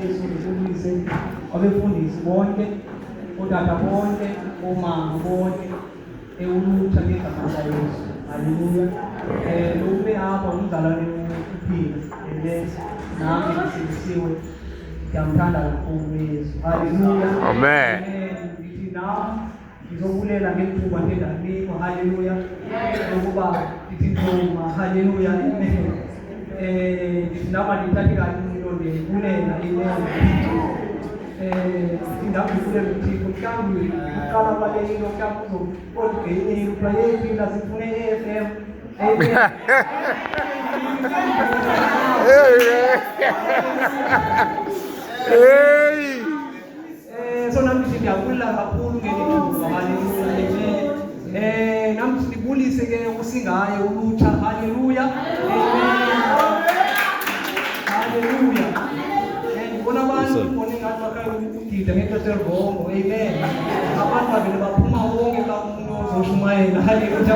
Yesu ngikubulise abefundisi bonke otata bonke omama bonke ewulutha ngegama la Yesu. Haleluya. Ube apha umzalwane uphila nami ngisindisiwe ngiyamthanda kakhulu Yesu. Haleluya. Amen. Ngithi nami ngizobulela ngethuba ngendaniko. Haleluya. Ukuba ngithi ngoma. Haleluya. Amen. Nami ngithathe kanjalo ngibulela imali. Ndakufuna ukuthi mhlawumbe uqala balekile mhlawumbe uzogeyini uplayethi la sifune FM. So nami ngiyabula kakhulu ngelithuba. Haleluya. Nami sibulise ke usingaye ulutsha. Haleluya. Haleluya. Bona abantu bonke ngathi bakhayo ukugida ngexesha elibongo. Amen. Abantu bavele baphuma wonke xa umuntu ozoshumayela. Haleluya.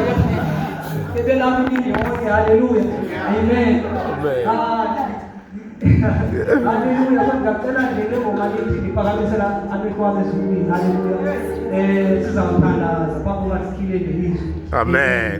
Ebelapha imini yonke. Haleluya. Amen. Haleluya. Ngicela nje le ngoma lethi iphakamisela amehlo wami ezulwini. Haleluya. Sizawuthandaza phambi kokuba sikhile ngelizwi. Amen.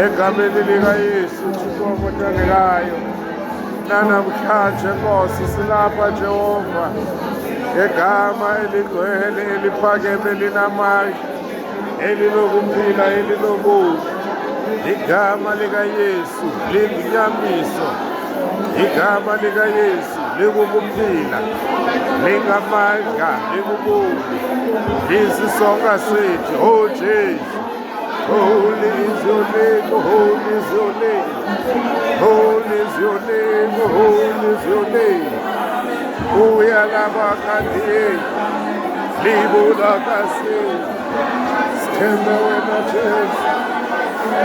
Egameni likaYesu Thixo omothandekayo, namhlanje Nkosi silapha Jehova ngegama eligcwele eliphakeme linamandla elinokuphila elinobuhle. Igama likaYesu liyinyamiso, igama likaYesu likukuphila, lingamandla, likubuhle, lisisonga sethu. Oh Jesus, holy is your name, holy is your name, holy is your name, holy is your name. Uyalabakadiye, libulakasi, sithembe wena Jesu,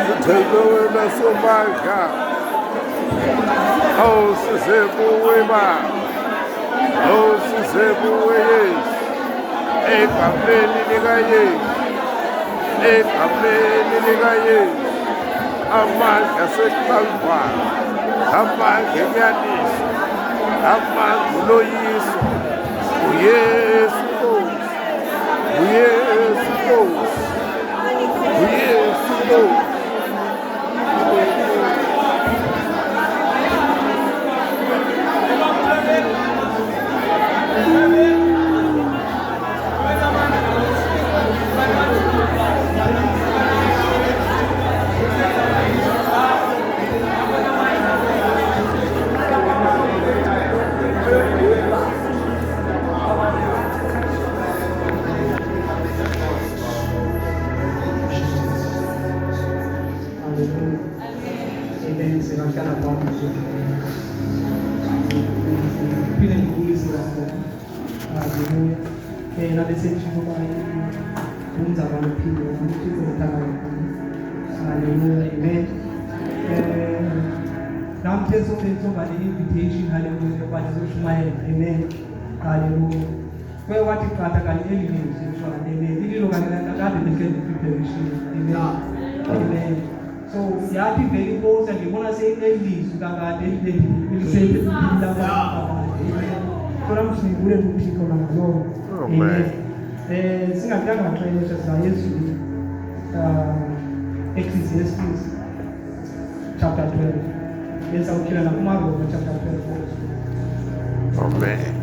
sithembe wena Somandla. Oh size kuwe Baba, oh size kuwe Yesu, egameni likaYesu, egameni likaYesu. Amandla aseKalvari, amandla enyaniso, amandla uloyiso, Amen. Singahlala phansi. Phinde ngibuyise lapho. Haleluya. Nabe sejiko bayi umzaba lophilo ukuthi uzothala kakhulu. Haleluya. Amen. Namthe soba invitation haleluya bathi zoshumayela. Amen. Haleluya. Kwe wathi qatha kanye elini sishwa. Amen. Ililo kanye nakade behleli preparation. Amen. Amen. So yathi vele inkosi ngibona seyilizwi kakade elisebenza Kora msingule kuthiko na Lord. Amen. Singathanga xesha sa Yesu Ecclesiastes chapter 12. Yes, I'll kill Marko chapter 12. Amen.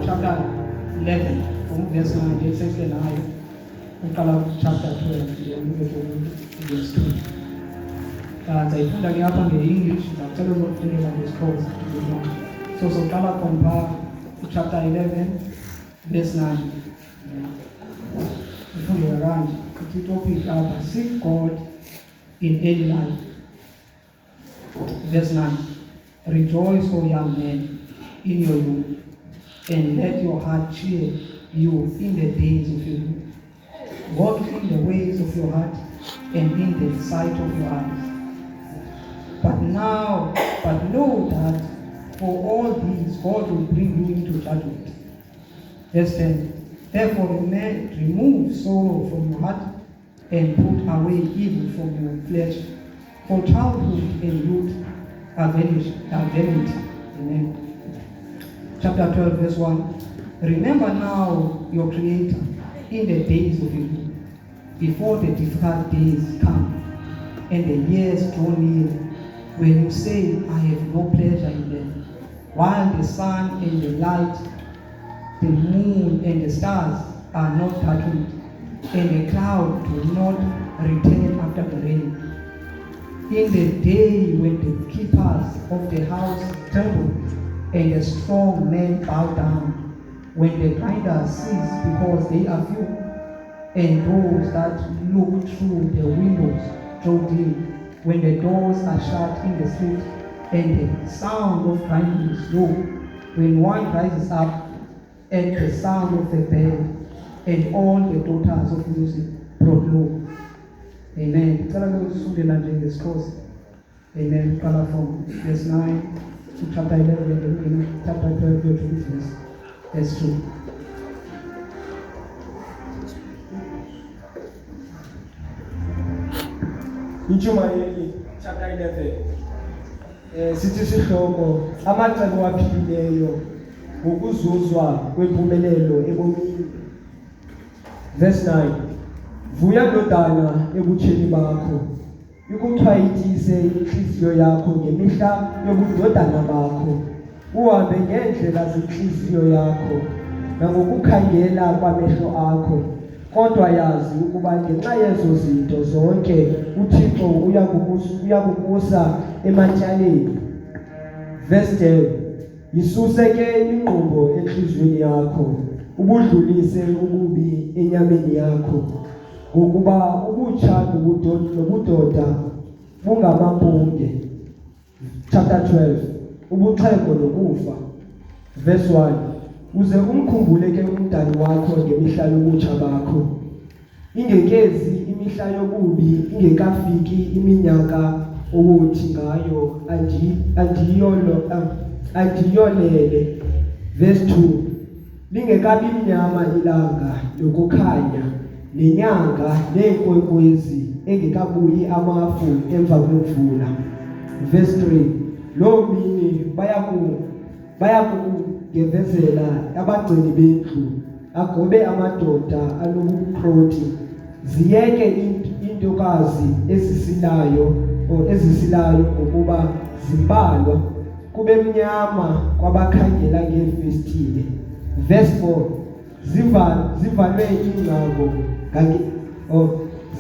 Chapter 11 from verse 9, it says that chapter 12, verse 2. Zaifunda ke hapa nge-English, ngicela uzofundela ngesikhozi. So soqala compare chapter 11 verse 9. Ifunde kanje, ithi topic apha, seek God in early life. Verse 9. Rejoice, O young men, in your youth, and let your heart cheer you in the days of your youth. Walk in the ways of your heart and in the sight of your eyes. But know that for all these God will bring you into judgment. Verse 10. Therefore remove sorrow from your heart and put away evil from your flesh. For childhood and youth are vanity. Amen. Chapter 12, verse 1. Remember now your Creator in the days of your youth, before the difficult days come and the years draw near, when you say, I have no pleasure in them, while the sun and the light, the moon and the stars are not darkened, and the cloud do not return after the rain. In the day when the keepers of the house tremble, and the strong men bow down, when the grinders cease because they are few, and those that look through the windows draw dim, when the doors are shut in the street, and the sound of grinding is low, when one rises up at the sound of the bell, and all the daughters of music brought low. Amen. Amen. Color from verse 9 to chapter 11, chapter 12 to verse 2. Ijumayeli chapter 11. Sithi sihloko amacebo aphilileyo ukuzuzwa kwempumelelo ebomini. Verse 9. Vuya ndodana ebutsheni bakho, ikuchwayitise inhliziyo yakho ngemihla yobudodana bakho. Uhambe ngendlela zenhliziyo yakho nangokukhangela kwamehlo akho. Kodwa yazi ukuba ngenxa yezo zinto zonke uThixo uyakukusa ematyaleni. Verse 10. Yisuse ke ingqumbo enhliziyweni yakho, ubudlulise ububi enyameni yakho ngokuba ubutsha nobudoda bungamampunge. Chapter 12, ubuxhego nokufa. Verse 1, uze umkhumbule ke umdali wakho ngemihla yobutsha bakho, ingekezi imihla yobubi, ingekafiki iminyaka owothi ngayo andiyolele. Verse 2, lingekabi mnyama ilanga lokukhanya, nenyanga neenkwenkwezi engekabuyi amafu emva kwemvula. Verse 3, lo mini bayakugevezela abagcini bendlu, agobe amadoda anobukroti, ziyeke intokazi ezisilayo ngokuba zimbalwa, kube mnyama kwabakhangela ngeefestile. Verse 4,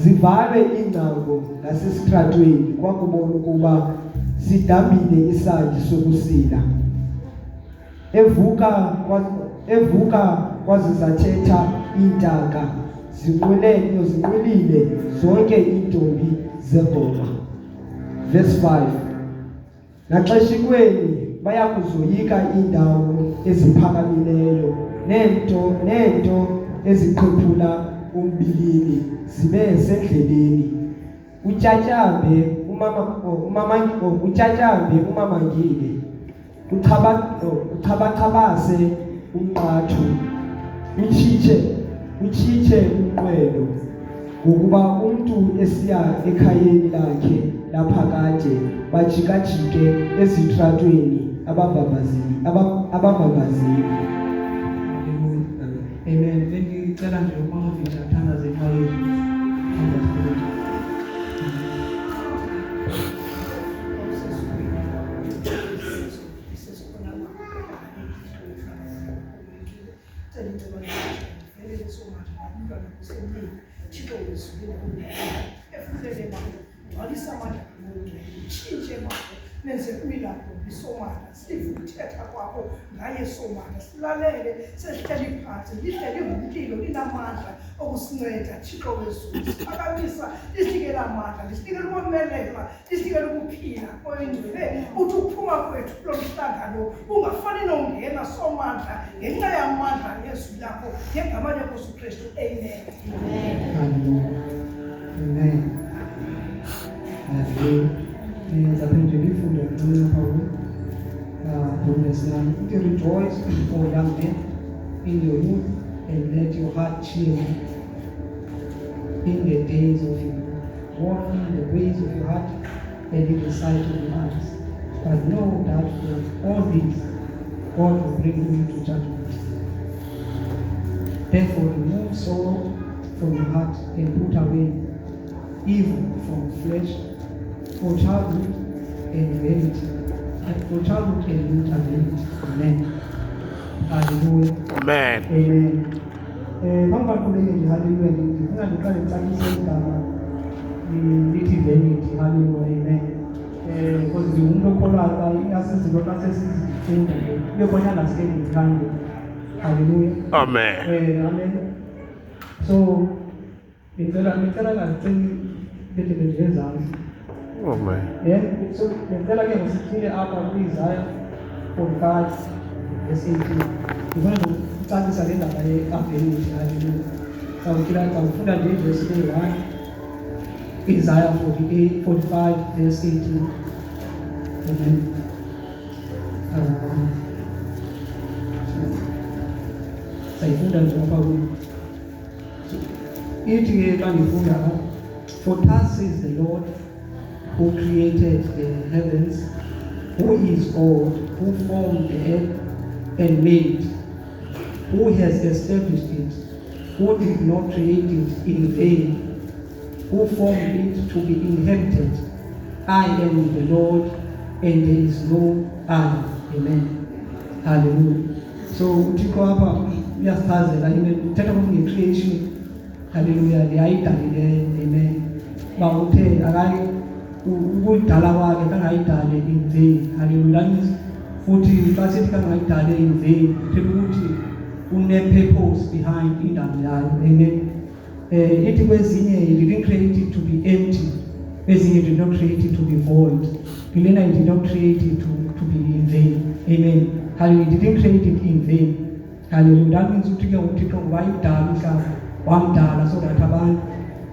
zivalwe iingcango ngasesitratweni kwakubona ukuba sidambile isandi sokusila. Evuka kwazizathetha iintaka, zinqwilile zonke iintombi zengoma. Verse 5, naxeshikweni bayakuzoyika iindawo eziphakamileyo, neento eziqhephula umbilini zibe sendleleni. Utyatyambe umamangile, uchabachabase umqathu, utshitshe umnqwelo, ngokuba umntu esiya ekhayeni lakhe laphakade bajikajike ezitratweni abavavazeli. Amen. Bengicela nje uMamavitha athandaze ekhayeni. Nenze umilapho bisomana sive ukuthetha kwakho ngaye somana, silalele sesihleli phansi, lihleli ngumlilo linamandla okusinceda. Thixo wezulu, siphakamisa lisikele amandla, lisikele ukomelela, lisikele ukuphila oyingcwele, uthi ukuphuma kwethu kulo mhlangano ungafani nongena somandla ngenxa yamandla yezwi lakho, ngegama leNkosi Kristu. Amen. Amen. Zaphinde lifunde ngcono Paulo Bundesland. Rejoice, O young men, in your youth, and let your heart cheer in the days of your walk in the ways of your heart and in the sight of your eyes. But know that for all these, God will bring you to judgment. Therefore, remove sorrow from your heart and put away evil from flesh, for childhood and vanity, for childhood and youth and vanity. Amen. Hallelujah. Amen. Amen. Bangaqhubeke nje hallelujah. Ngifuna ngiqale ngicacise igama lithi vanity. Hallelujah. Amen. Because ngiwumuntu okholwayo asizinto asesizifunda kube khona la singithande. Hallelujah. Amen. Amen. So ngicela ngacela bete bezansi. Amen. So ngicela ke ngisikhile apha kuIsaiah 45 verse 18. Ngifuna ukucacisa le ndaba ye-vanity. Hallelujah. Sawufunda nje verse 1, Isaiah 45 verse 18. Amen. Sayifunda nje apha kuyo. Ithi ke xa ngifunda, for thus says the Lord, who created the heavens, who is God, who formed the earth and made it, who has established it, who did not create it in vain, who formed it to be inhabited. I am the Lord, and there is no other. Amen. Hallelujah. So uthixo apha uyasichazela uthetha nge-creation. Hallelujah. Ayidalileyo. Amen. Ba uthe akayi ukudala kwakhe kangayidale in vain. Hallelujah. Futhi xa sithi kangayidale in vain, uthetha ukuthi une-purpose behind indaba yayo. Amen. Ithi kwezinye he didn't create it to be empty. Kwezinye did not create it to be void. Milena he did not create it to be in vain. Amen. Hallelujah. He didn't create it in vain. Hallelujah. That means uthike uThixo wayidala umhlaba, wamdala so that abantu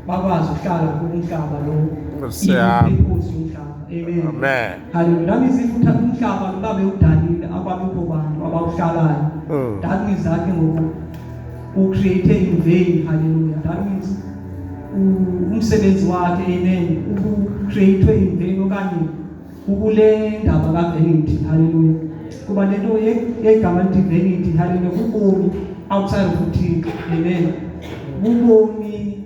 bakwazi ukuhlala kumhlaba lo. Purpose yomhlaba. Amen. Amen. Hallelujah. That means if uthatha umhlaba babe udalile ababikho bantu abawuhlalayo. That means that who created in vain. Hallelujah. That means umsebenzi wakhe, amen, uku-create in vain okanye ukule ndaba ka-vanity. Hallelujah. Kuba lento yegama lithi vanity, hallelujah, ubomi outside of uThixo. Amen. Ubomi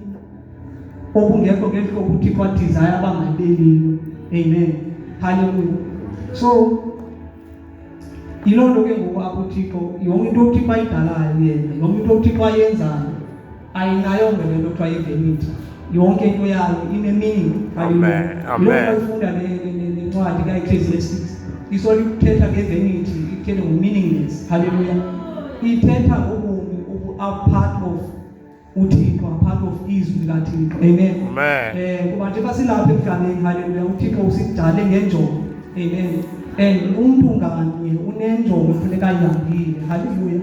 obungekho ngehlobo uThixo adesire abangayibeliyo. Amen. Hallelujah. So yiloo nto ke ngoku apho uThixo yonke into uThixo ayidalayo yena, yonke into uThixo ayenzayo ayinayonge le nto kuthiwa yi-vanity. Yonke into yayo ine-meaning. Hallelujah. Yiloo nto ifunda nencwadi ka-Ecclesiastes isole ithetha nge-vanity, ithetha ngo-meaningless. Hallelujah. Ithetha ngobomi obu-apart of uThixo, apart of izwi likaThixo. Amen. Kuba njengoba silapha emhlabeni, hallelujah, uThixo usidale ngenjongo. Amen. And umuntu nganye unenjongo efuneka ayihambile. Hallelujah.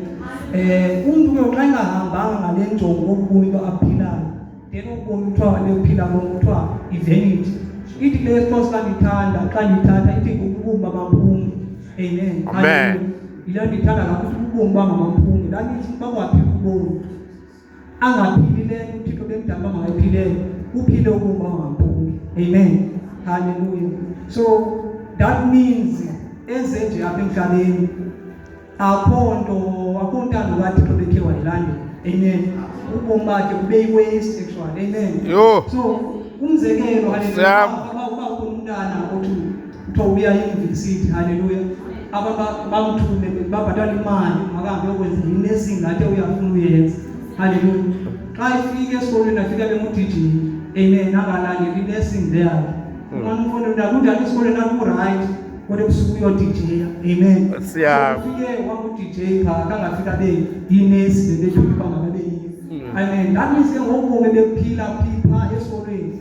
Umuntu ke xa engahambanga ngale njongo obomi aphilayo, then ubomi kuthiwa lephila kuthiwa i-vanity. Ithi le Xhosa xa ndithatha ithi ubomi bamamphungu. Amen. Hallelujah. Yile ndithanda kakhulu ubomi bamamphungu. That means bakwaphila ubomi angaphilile uThixo bemdala bangayiphilele, uphile ubomi bamamphungu. Amen. Hallelujah. So that means enze nje apha emhlabeni akho ntando kaThixo bekhe wayilandela. Amen. Ubomi bakhe kube yi-waste actually. Amen. So umzekelo, hallelujah, uba umntana kuthiwa uya e-university, hallelujah, bamthume babhatala imali makahambe yokwenza i-nursing ngathi uyafuna uyenza. Hallelujah. Xa ifika esikolweni afika bemu-DJ, amen, angalandeli i-nursing there. Umfundi nakudala esikolweni aku-right kodwa ebusuku uyodijya. Amen. So ufike waku-DJ phaa kangafika yi-nurse bebethuka uba makabe yiyo. Amen. That means ke ngobomi bephila phaa esikolweni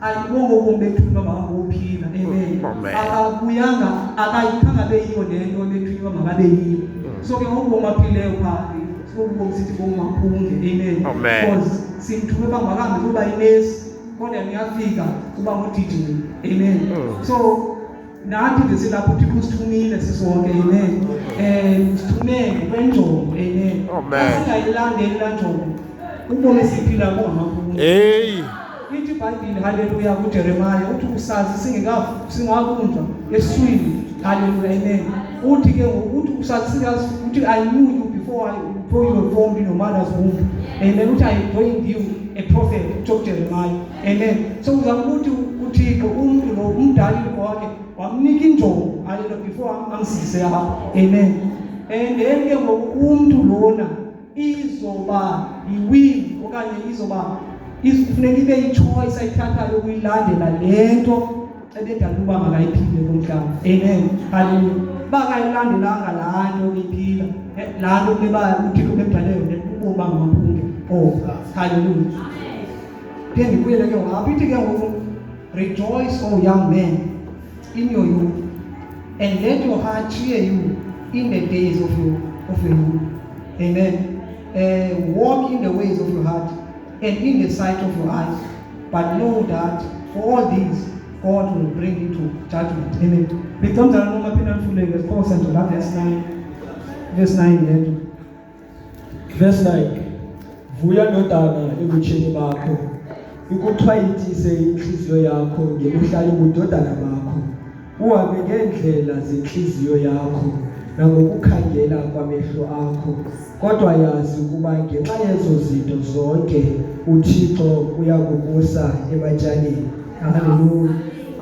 ayibongo ubomi bethunywa makangophila. Amen. Akabuyanga akayikhanga beyiyo le nto bethunywa makabe yiyo. So ke ngobomi aphileyo phaa ubomi sithi bomamphunge. Amen. Because simthume uba makahambe kuba yinesi kodwa niyafika kuba ngu-DJ. Amen. So nathi nje silapho uThixo usithumile sisonke. Amen. Sithume ngokwenjongo. Amen. Asingayilandeli laa njongo ubomi siphila bomamphunge. Ithi iBhayibhile, hallelujah, kuJeremiya uthi usazi singakunjwa eswini. Hallelujah. Amen. Uthi ke uthi usazi uthi I knew you before you were formed in your mother's womb. Amen. Uthi I joined you a prophet, Jeremiah. Amen. So uzakuthi uThixo umuntu lo umdali wakhe wamnika injongo, hallelujah, before amsise apha. Amen. And then ke ngoku umuntu lona izoba yi-will okanye izoba ifuneka ibe yi-choice ayithathayo ukuyilandela le nto ebedala uba makayiphile kumhlaba. Amen. Hallelujah. Bakayilandelanga laa nto beyiphila, laa nto uThixo bemdaleyo ubomi bamamphunge. Hallelujah. Then ndibuyele ke ngoku apho ithi ke ngoku, rejoice, O young man, in your youth, and let your heart cheer you in the days of your youth. Amen. Walk in the ways of your heart and in the sight of your eyes, but know that for all these God will bring you to judgment. Amen. Becomes a normal penal full of verse 9. Verse 9 yedwa. Verse 9. Vuya ndodana ebutsheni bakho, ikuthwayitise inhliziyo yakho ngebuhlali budodana bakho. Uhambe ngeendlela zenhliziyo yakho nangokukhangela kwamehlo akho. Kodwa yazi ukuba ngenxa yezo zinto zonke uThixo uyakukusa ematyaleni. Hallelujah.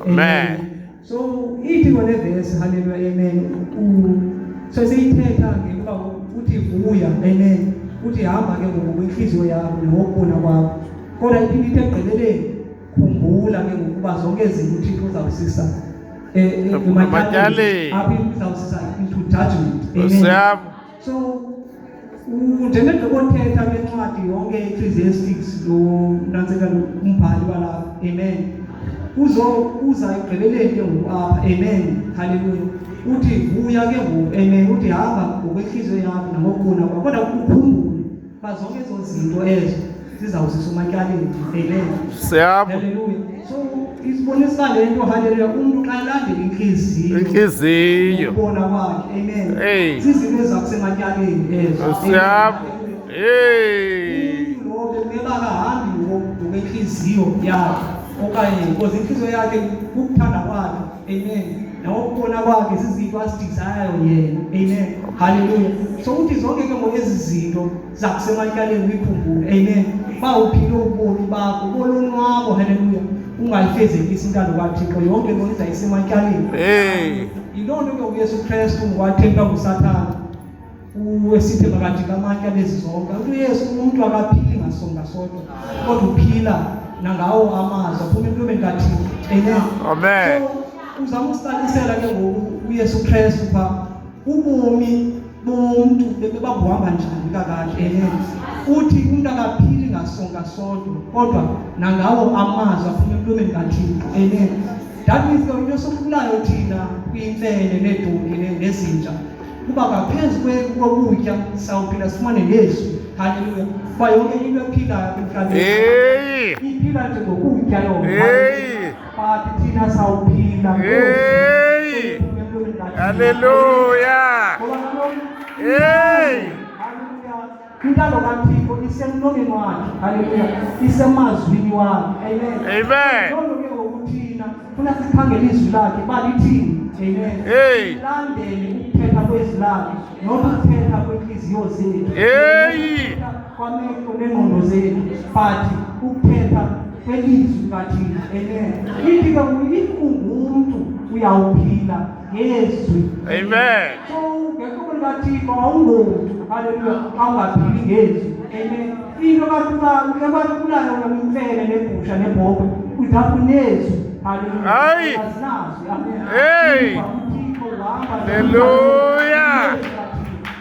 Amen. So ithi kule verse, hallelujah, amen. So siyithetha ngekuba uthi vuya, amen. Uthi hamba ke ngokwinhliziyo yakho nokubona kwakho. Kodwa iphinde ithi egqibeleni khumbula ke ngokuba zonke izinto uThixo uzawusisa ematyaleni, apho uzawusisa into judgment. Amen. So Njengegqibothetha kwencwadi yonke Ecclesiastes lo nantseka umbhali walapha. Amen. Uza ekugqibeleni ke ngoku apha. Amen. Hallelujah. Uthi vuya ke ngoku. Amen. Uthi hamba ngokwenhliziyo yakho nangokubona kwakho kodwa ukhumbule bazonke ezo zinto ezo zizawusisa umatyaleni. Amen. Siyabo. Hallelujah. So isibonisa lento hallelujah umuntu xa elandela Inhliziyo. ukubona kwakhe. Amen. Hey. Sizinto ezakusematyaleni ezo. Siyabo. Hey. Umuntu lo bekahambi ngokwenhliziyo yakhe okanye because inhliziyo yakhe ukuthanda kwakhe. Amen. Nawukubona kwakhe sizinto asidizayo yena. Amen. Hallelujah. So uthi zonke ke ngolezi zinto zakusematyaleni uyikhumbule. Amen. Bawuphila ubomi bakho bolonwabo. Hallelujah. Ungayifezekisi intando kaThixo yonke loo nto izayisematyaleni. Hey. Yiloo nto ke uYesu Kristu ngwathemba kuSathane uwesithi makajika amantya lezi zonke. uYesu umuntu akaphili ngasonga sodwa kodwa uphila nangawo amazwi aphuma empilweni kaThixo. Amen. Amen. So uzama ukusalisela ke ngoku uYesu Kristu pha ubomi bomuntu bebabuhamba njani kakade. Amen. Uthi umuntu akaphili ngasonga sodwa kodwa nangawo amazwi aphuma empilweni kaThixo. Amen. That means ke into sokulayo thina kwimfene nedonki nezinja kuba ngaphezu kokutya sawuphila sifumane nezwi. Hallelujah. Kuba yonke into ephilayo emhlabeni Hey. iphila nje ngokutya yona. Hey. But thina sawuphila Hey. Hallelujah. Hey. Intando kaThixo isemlomeni wakhe. Hallelujah. Isemazwini wakhe. Amen. Amen. Lolo ke ngokuthina funa sikhangele izwi lakhe balithini. Amen. Hey. Landele ukuthetha kwezwi lakhe nokuthetha kwenhliziyo zethu. Hey. Kwamehlo nengqondo zethu but ukuthetha kwelizwi kaThixo. Amen. Ithi ke umuntu uyawuphila ngezwi. Amen. So ngekho kaThixo awungomuntu. Hallelujah. Awungaphili ngezwi. Amen. Into kakhulayo ngemfene nebhusha nebhokwe udapha nezwi. Hallelujah. Hayi. Asinazi. Amen. Hey. Hallelujah.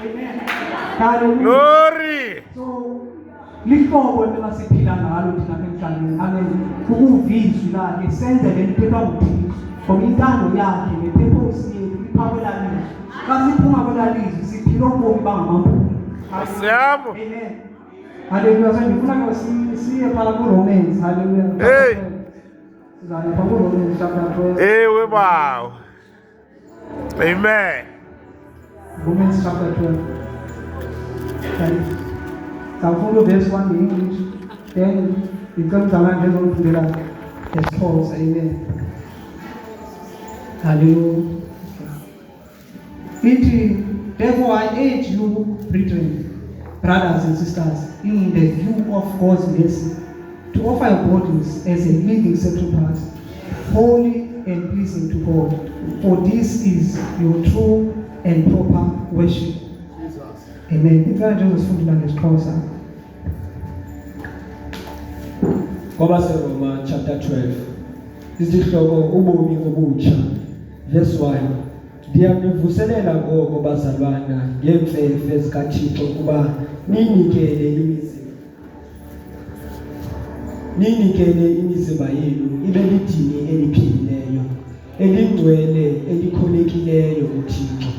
Amen. Hallelujah. Glory. So lihlobo ebasiphila ngalo thina emhlabeni. Amen. Ukuvizwi lakhe senze le nto kaThixo ngoba intando yakhe nepurpose yethu iphawulana. Kasiphuma kwelalizwi siphila ubomi bangamampunge. Siyabo. Amen. Hallelujah. So ndifuna ke siye phala kuRomans. Hallelujah. Hey. Sizaya phala kuRomans chapter 12. Ewe bawo. Amen. Romans chapter 12. Sawufunda verse 1 in English, then becomes a man who will do as Paul's. Amen. Hallelujah. Therefore I urge you, brethren, brothers and sisters, in the view of God's mercy, to offer your bodies as a living sacrifice, holy and pleasing to God, for this is your true and proper worship. Amen. Ingane nje uzofunda ngesixhosa. Ngoba seRoma chapter 12. Isihloko ubomi obutsha. Verse 1. Ndiyanivuselela ngoko bazalwana ngeemfefe zikaThixo kuba ninikele imizimba yenu ibe lidini eliphilileyo, elingcwele, elikholekileyo kuThixo.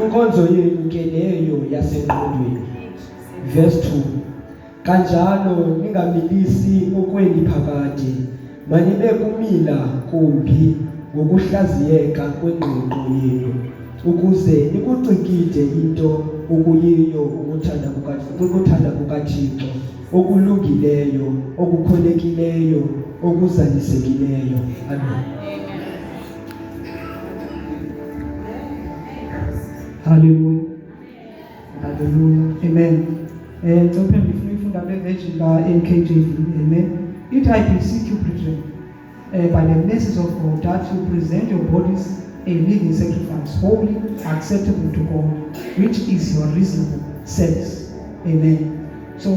Inkonzo yenu ke leyo yasengqondweni. Verse 2. Kanjalo ningamilisi okweni phakade, manibe kumila kumbi ngokuhlaziyeka kwengqondo yenu, ukuze nikucikide into okuyiyo ukuthanda kukaThixo, okulungileyo, okukholekileyo, okuzalisekileyo. Amen. Hallelujah. Hallelujah. Amen. Open ifunda leversion ka-NKJV. Amen. It I beseech you, brethren, by the mercies of God, that you present your bodies a living sacrifice, holy, acceptable to God, which is your reasonable service. Amen. So,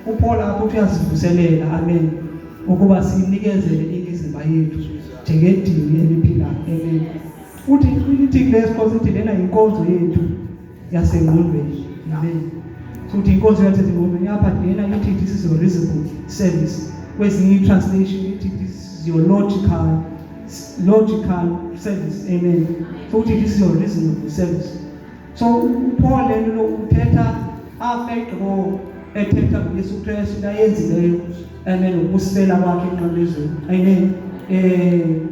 uPaul apho uyazivuselela, amen, ukuba sinikezele imizimba yethu njengedini eliphilayo. Amen. Uthi lithi kuleso sithi lena inkonzo yethu yasengqondweni. Amen. futhi inkonzo yathi ngomeni apha lena ithi this is your reasonable service. Kwezinye translation ithi this is your logical service. Amen. Futhi this is your reasonable service. So Paul lelo uthetha afegqo ethetha ngoYesu Kristu nayenzileyo amen ukusela kwakhe enqamlezweni. Amen.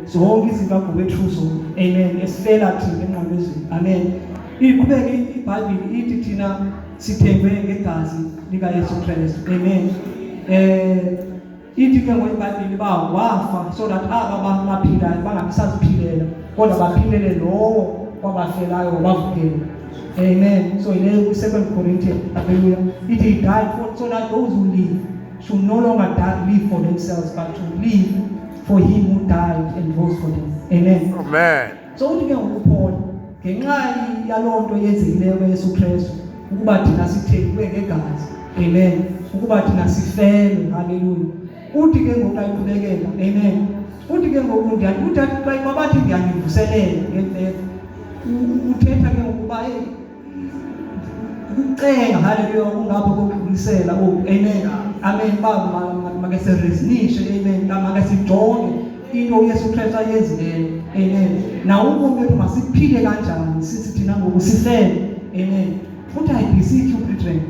Zonke izinto akubethuso. Amen. Esifela thina enqamlezweni. Amen. Iqhubeke iBhayibheli ithi thina sithengwe ngegazi lika Yesu Kristu. Amen. Ithi ke ngoIbhayibheli wafa so that aba baphilayo bangabisaziphilela kodwa baphilele lowo wabafelayo wabavukela. Amen. So in 2 Corinthians, hallelujah, it he died so that those who live should no longer live for themselves, but to live for him who died and rose for them. Amen. Amen. So uthi ke ngoPaul ngenxa yalonto yenzekileyo kuYesu Kristu ukuba thina sithengwe ngegazi. Amen. Ukuba thina sifele. Hallelujah. Uthi ke ngokuqhubekela. Amen. Uthi ke ngokuthi xa babathi ngiyanivuselela ngemfefe uthetha ke ngokuba ukucenga haleluya kungapho kokudlulisela. Amen. Amen. Baba make sirezinishe. Amen. Make sijonge into uYesu Kristu ayenzileyo. Amen. Na ubomi bethu masiphile kanjani sithi thina ngokusifele. Amen. Futhi I beseech you brethren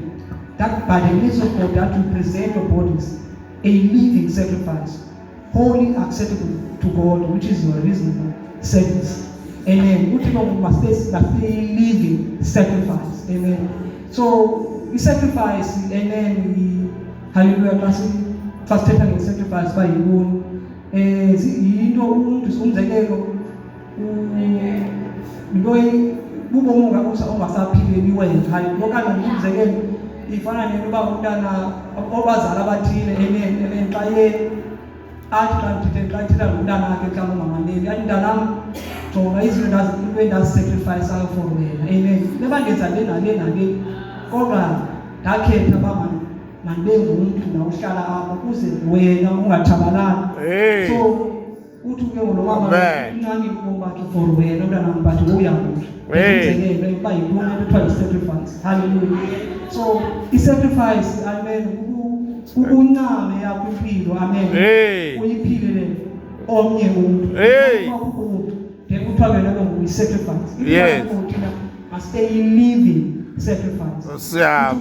that by the grace of God that you present your bodies a living sacrifice, holy, acceptable to God, which is your reasonable service. Amen. Must be living sacrifice. Amen. So we sacrifice. Amen. Hallelujah. First taking sacrifice by you. You know, umzekelo ubomunga ungasaphileli wena. Hallelujah. Okanye umzekelo ifana nenoba umntana obazali abathile. Amen. Amen. Athi xa ithetha ngomntana wakhe xa ungamaneli athi mntanam jonga izinto endazisacrifice for wena. Amen. Neba ndenza le nale kodwa ndakhetha uba mandibe ngumntu na uhlala apha ukuze wena ungathabalani. So uthi ke ngolomama incane ubomi bakhe for wena mntanam but uyakuthi umzekelo uba yintoni ekuthiwa yi-sacrifice. Hallelujah. So i-sacrifice, amen, ukuncame yakho impilo. Amen. Uyiphilele omnye umuntu. Then kuthiwa wena nguyi-sacrifice. Yes. Thina must be living sacrifice. Xa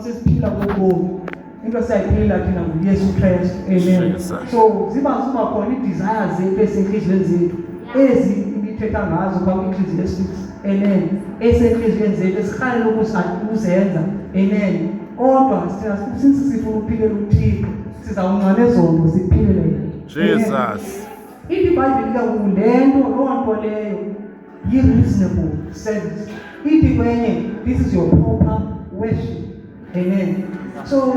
sesiphila kobomi into siyayiphila thina nguYesu Kristu. Amen. So ziba khona ii-desires zethu esenhliziyweni zethu ezi ibithetha ngazo phaa kwinhliziyo yesibili. Amen. Esenhliziyweni zethu esirhalela ukuzenza. Amen. Kodwa since sifuna ukuphilela uThixo sizawunqana ezondo siphilele Jesus. iBhayibheli ke lento loo nto leyo yi-reasonable service. Ithi kwenye this is your proper worship. Amen. So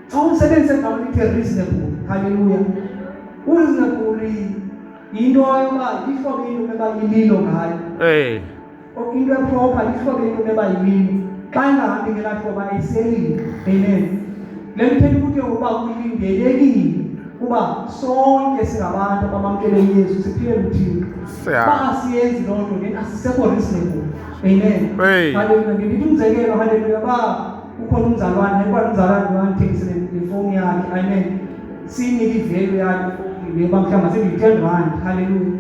xa usebenzise igama lithi reasonable. Hallelujah. Reasonable yinto yoba ihlobo into eba yililo ngayo. Into eproper ihlobo into eba yililo. Xa ingahambi ngelaa hlobo ayiselile. Amen. Le nto ithetha ukuthi ukuba kulindelekile kuba sonke singabantu abamamkele uYesu siphile uThixo. Ba siyenzi loo nto then asisekho reasonable. Amen. Hallelujah. Ngithi umzekelo hallelujah ba ukhona umzalwane ayikwazi umzalwane wanthengisele ifowuni yakhe. Amen. Sinike ivalue yakhe le bamhlamba seyi-R10. Hallelujah.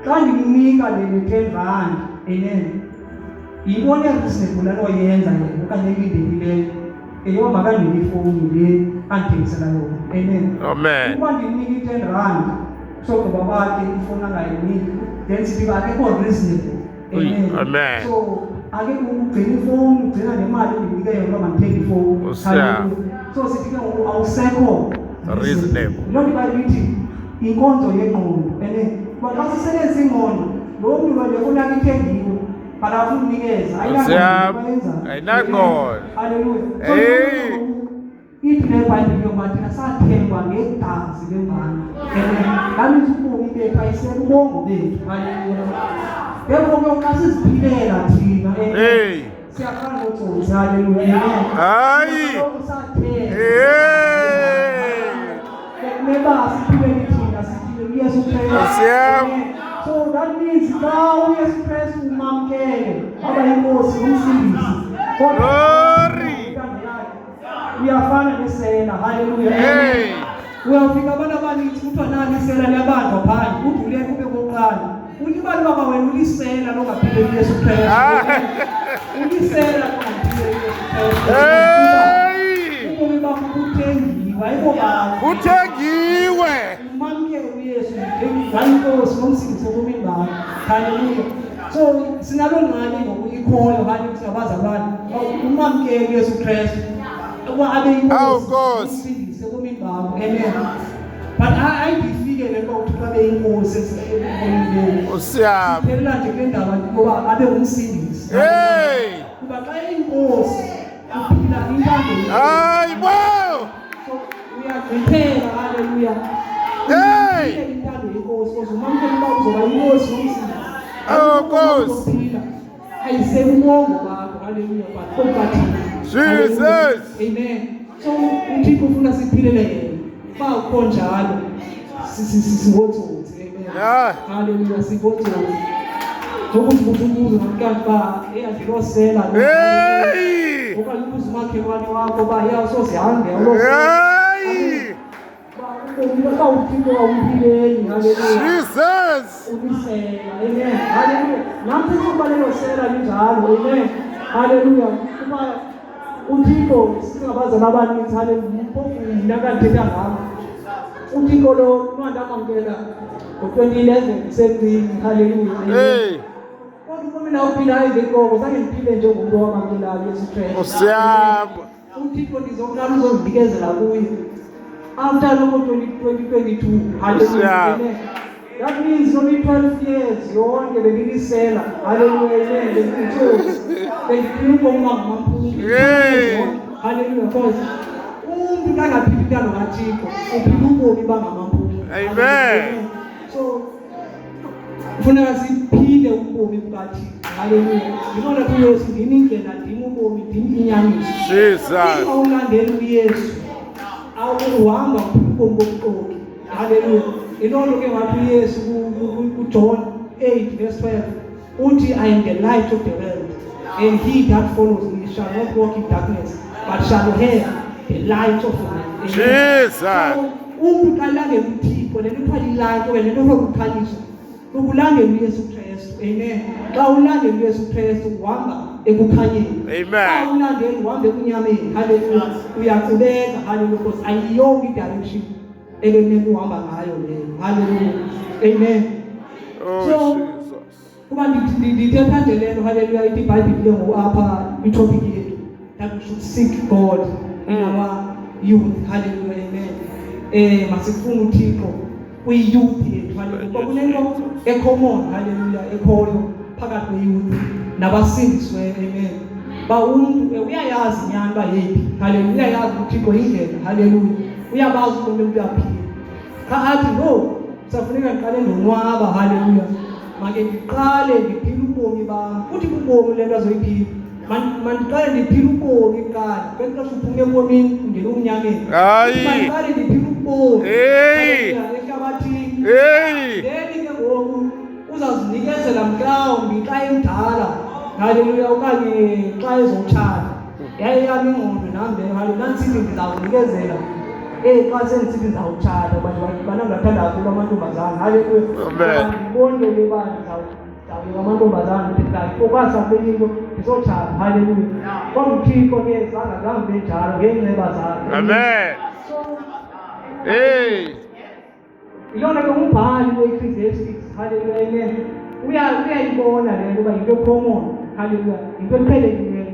Xa ndimnika le R10. Amen. Yintoni ereasonable anoyenza yena okanye elindekileyo eyoba makandinike ifowuni le andithengisela yona. Amen. Amen. Ukuba ndimnika i-R10 sogqiba kwakhe ifowuni angayiniki then sithi akekho reasonable. Amen. So ake ugcina ifowuni ugcina nemali endinike yona mandithenge ifowuni. So sithi ke awusekho reasonable. Loo nto bayithi inkonzo yengqondo. Amen. Kuba xa sisebenzisa ingqondo loo mntu lo ndifuna ithengiwe balafunikeza ayinaqondo. Hallelujah. Ithi le Bhayibheli yokuba thina sathengwa ngegazi lembali. Ngalisa ubomi bethu ayisele ubongo bethu. Hallelujah. Ngakho ke xa siziphilela thina siyafana notsotsi. Hallelujah. Hayi. Neba siphilele thina siphile uYesu Kristu. So that means now uYesu Kristu umamkele aba yinkosi umsindisi. Glory. isela. Haleluya. Hey. Uyafika abantu abaninzi kuthiwa nani isela liyabanjwa phandle udule kube kokuqala uthi bantu baba wena ulisela longaphile kuYesu Kristu ulisela longaphile kuYesu Kristu ubomi bakho kuthengiwe ayibobani Uthengiwe. umamkele uYesu ngayinkosi nomsindisi ebomini bakho. Haleluya. So sinalo ngane ngokuyikholwa kanti singabazalwane umamkele uYesu Kristu ukuba abe Nkosi. umsindisi ebomini bakho. Amen. But ayidifike lento ukuthi babe inkosi esibonile. Usiyapha. Phela nje kule ndaba ngoba abe umsindisi. Hey. Kuba xa inkosi uphila intando. Hayi bo. So uyagqithela. Haleluya. Hey. Intando yenkosi uzomamkela uba uzoba inkosi nomsindisi. Nkosi. Ayisebongo bakho. Haleluya. But Jesus. Amen. So uThixo ufuna siphilele yena. Ba ukhonjalo siwotsotsi. Amen. Yeah. Haleluya siwotsotsi. Ukuthi ubuzo namhlanje ba eyadilosela. Hey. Okanye ubuzo makhelwane wakho ba yasozihambe Hey. ba uThixo awuphileni. Haleluya. Jesus. Ulisela. Amen. Haleluya. Namthi kubalelo sela linjalo. Amen. Haleluya. Kuba uThixo singabazana abaninzi. Haleluya. Mpofu ndakathetha ngakho. uThixo lo umntwana amamkela ngo-2011 semini. Haleluya. Hey. Kodwa ubomi nawo uphila izinkomo zange ndiphile njengomuntu owamamkelayo uYesu Kristu. Usiyapha. uThixo ndizoqala uzondikezela kuye after lokho 2022. Haleluya. Amen. That means only 12 years yonke bengilisela. Haleluya. Amen. Bengithozi bengiphila ubomi Hey. Haleluya. Because umuntu kangaphili intando kaThixo uphila ubomi bangamampunge. Amen. So kufuneka siphile ubomi bukaThixo. Haleluya. Ngibona kuYesu ngimi indlela ndimi ubomi ndimi inyaniso. Jesus. Awulandeli uYesu awuhamba ubomi bobuqoki. Haleluya. Ilolo ke wathi uYesu kuJohn 8:12 uthi I am the light of the world and he that follows me shall not walk in darkness but shall have the light of life. Jesus. Umuntu kalandela uThixo lento light okanye lento lokukhanyisa ukulandela uYesu Kristu. Amen. Xa ulandela uYesu Kristu uhamba ekukhanyeni. Amen. Xa ulandela uhamba ekunyameni. Haleluya. Uyaqhubeka. Haleluya. Because ayiyonke direction ekumele uhamba ngayo leyo. Haleluya. Amen. Oh, So, Jesus. kuba ndithetha nje lento. Haleluya. Ithi iBhayibhile ngoapha itopic yethu that we should seek God in our youth. Hallelujah. Amen. Masifune uThixo kwi-youth yethu. Hallelujah. Kunento ecommon. Hallelujah. Ekhoyo phakathi kwe-youth nabasindiswe. Amen. Ba umuntu uyayazi inyani ba yephi. Hallelujah. Uyayazi uThixo indlela. Hallelujah. Uyabazi umuntu uyaphila. Cha athi no safuneka ngiqale ndonwaba. Hallelujah. Make ngiqale ngiphile ubomi bami. Uthi ubomi lento azoyiphila. Mandiqale ndiphile ubomi kuqala. Bese uphume ebomini ungena umnyameni. Hayi. Mandiqale ndiphile ubomi. Hey. Ehlabathini. Hey. Then ke ngoku uzazinikezela mhlawumbi xa emdala. Haleluya. Okanye xa ezotshata. Yaye yami ingqondo nami haleluya nansithi ndizawunikezela. Xa sengisithi ndizawutshata abantu bathanda kakhulu amantombazane. Haleluya. Amen. Ngibonele bani zawuya amantombazane fokasa kuyinto ndizotshata. Haleluya. Kodwa uThixo ke zange benjalo ngenxeba zakhe. Amen. So Hey. ilona ke umbhali we-Ecclesiastes. Haleluya. Amen. Uyayibona le nto uba yinto common. Haleluya. Yinto eqhelekileyo.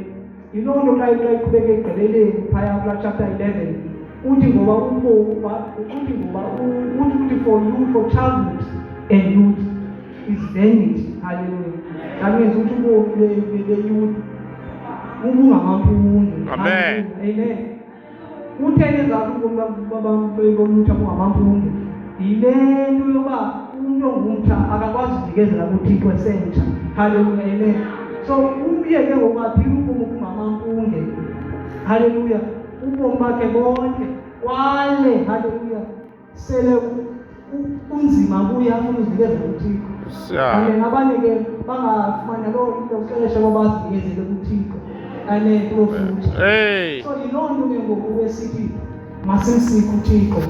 Yiloo nto xa iqhubeke egqibeleni phaya kulaa chapter 11 uthi ngoba uthi for you, for childhood and youth is vanity. Hallelujah. That means uthi ubomi be-youth ubungamampunge. Amen. Amen. Utheni ezakho ubomi bomutha bungamampunge yile nto yoba umuntu ongumtsha akakwazi unikezela kuThixo esemtsha. Hallelujah. Amen. So umye ke ngokuphila ubomi bungamampunge. Hallelujah. Ubomi bakhe bonke kwale. Hallelujah. Sele unzima kuye afuna uzikezela kuThixo. Yeah. Abanye ke bangafumana loo nto uxelesha ngoba bazikezele kuThixo. Amen. Futhi Hey. so yiloo nto ke ngoku esithi masimsike uThixo